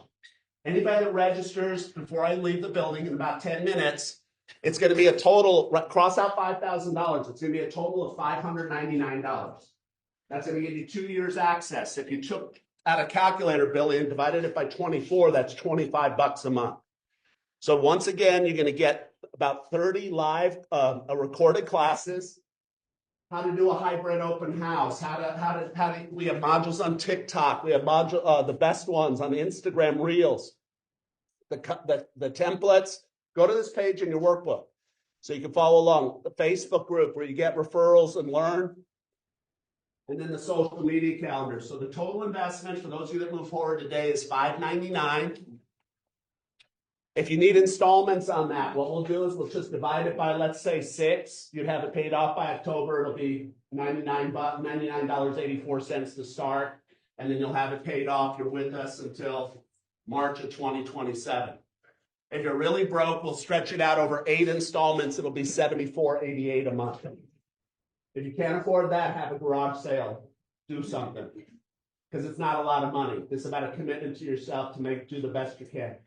Anybody that registers before I leave the building in about 10 minutes, it's going to be a total, cross out $5,000. It's going to be a total of $599. That's going to give you 2 years access. If you took out a calculator, Billy, and divided it by 24, that's $25 a month. So once again, you're going to get about 30 live recorded classes, how to do a hybrid open house, we have modules on TikTok, we have the best ones on Instagram Reels, the templates. Go to this page in your workbook so you can follow along. The Facebook group where you get referrals and learn, and then the social media calendar. So the total investment for those of you that move forward today is $599. If you need installments on that, what we'll do is we'll just divide it by, let's say, 6. You'd have it paid off by October. It'll be $99.84 to start, and then you'll have it paid off. You're with us until March of 2027. If you're really broke, we'll stretch it out over 8 installments. It'll be $74.88 a month. If you can't afford that, have a garage sale. Do something, because it's not a lot of money. It's about a commitment to yourself to do the best you can.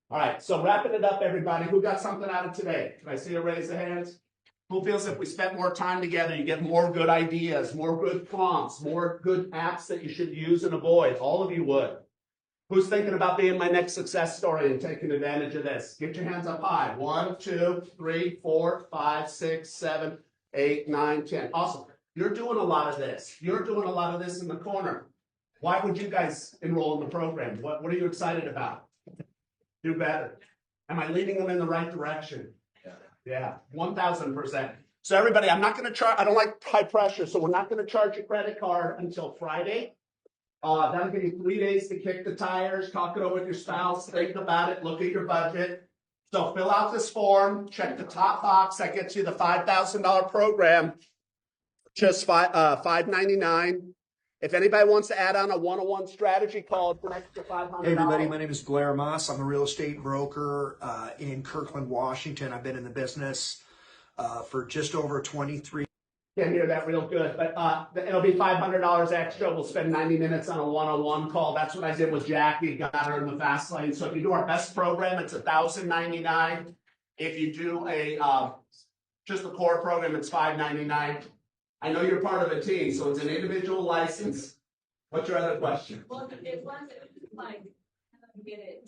All right, so wrapping it up, everybody. Who got something out of today? Can I see a raise of hands? Who feels if we spent more time together, you get more good ideas, more good prompts, more good apps that you should use and avoid? All of you would. Who's thinking about being my next success story and taking advantage of this? Get your hands up high. 1, 2, 3, 4, 5, 6, 7, 8, 9, 10. Awesome. You're doing a lot of this. You're doing a lot of this in the corner. Why would you guys enroll in the program? What are you excited about? Do better. Am I leading them in the right direction? Yeah, 1000%. So everybody, I'm not going to charge, I don't like high pressure, so we're not going to charge your credit card until Friday. That'll give you 3 days to kick the tires, talk it over with your spouse, think about it, look at your budget. So fill out this form, check the top box, that gets you the $5,000 program, just $599. If anybody wants to add on a one-on-one strategy call, it's an extra $500. Hey everybody, my name is Blair Moss. I'm a real estate broker in Kirkland, Washington. I've been in the business for just over 23. Can't hear that real good, but it'll be $500 extra. We'll spend 90 minutes on a one-on-one call. That's what I did with Jackie, got her in the fast lane. So if you do our best program, it's $1,099. If you do just the core program, it's $599. I know you're part of a team, so it's an individual license. What's your other question? Well, it was like, I don't get it.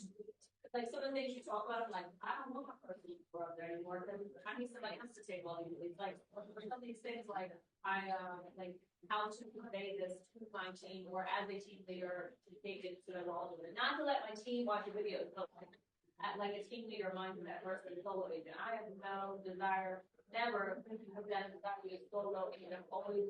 Like some of the things you talk about, like, I don't know my person up there anymore. I need somebody else to take all these leads. Like some of these things, like like how to convey this to my team or as a team leader to take it to the role of it. Not to let my team watch a video, but like a team leader mind that person solo agent. I have no desire, never have that desire to be a solo agent. I've always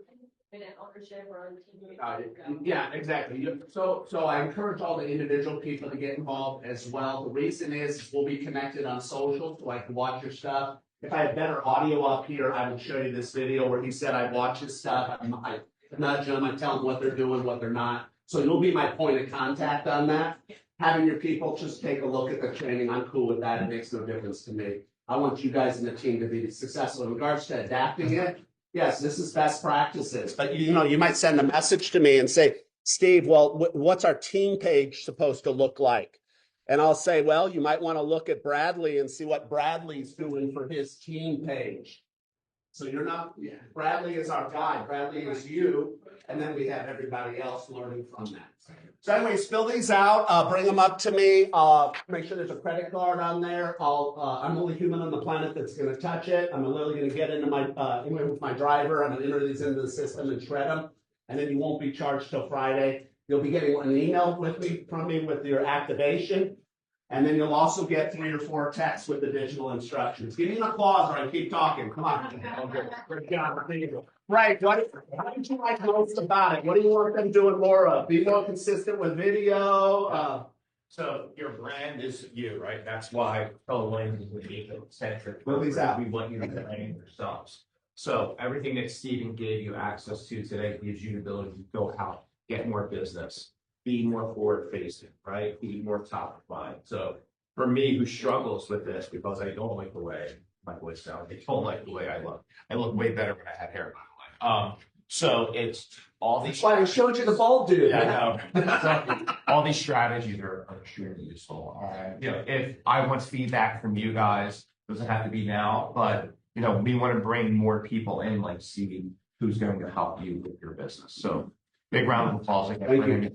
been in ownership or a team leader. Yeah, exactly. So I encourage all the individual people to get involved as well. The reason is we'll be connected on social, so I can watch your stuff. If I had better audio up here, I would show you this video where he said I watch his stuff. I nudge them, I tell them what they're doing, what they're not. So you'll be my point of contact on that. Having your people just take a look at the training, I'm cool with that. It makes no difference to me. I want you guys in the team to be successful. In regards to adapting it, yes, this is best practices. But you might send a message to me and say, Steve, well, what's our team page supposed to look like? And I'll say, well, you might want to look at Bradley and see what Bradley's doing for his team page. So you're not, Bradley is our guide. Bradley is you. And then we have everybody else learning from that. So anyways, fill these out, bring them up to me. Make sure there's a credit card on there. I'm the only human on the planet that's going to touch it. I'm literally going to get into my, with my driver. I'm going to enter these into the system and shred them. And then you won't be charged till Friday. You'll be getting an email from me with your activation. And then you'll also get 3 or 4 texts with the digital instructions. Give me an applause or I keep talking. Come on. Good job. Right. What did you like most about it? What do you want them doing more of? Be more consistent with video. So your brand is you, right? That's why Color Lanes is eco-centric. Look these out. We want you to brand yourselves. So everything that Steven gave you access to today gives you the ability to go out, get more business, be more forward facing, right? Be more top of mind. So for me, who struggles with this because I don't like the way my voice sounds, I don't like the way I look. I look way better when I had hair, by the way. So it's all these. That's why I showed you the bald dude. Yeah, I know. So all these strategies are extremely useful. If I want feedback from you guys, doesn't have to be now, but we want to bring more people in, like see who's going to help you with your business. So big round of applause. Thank you.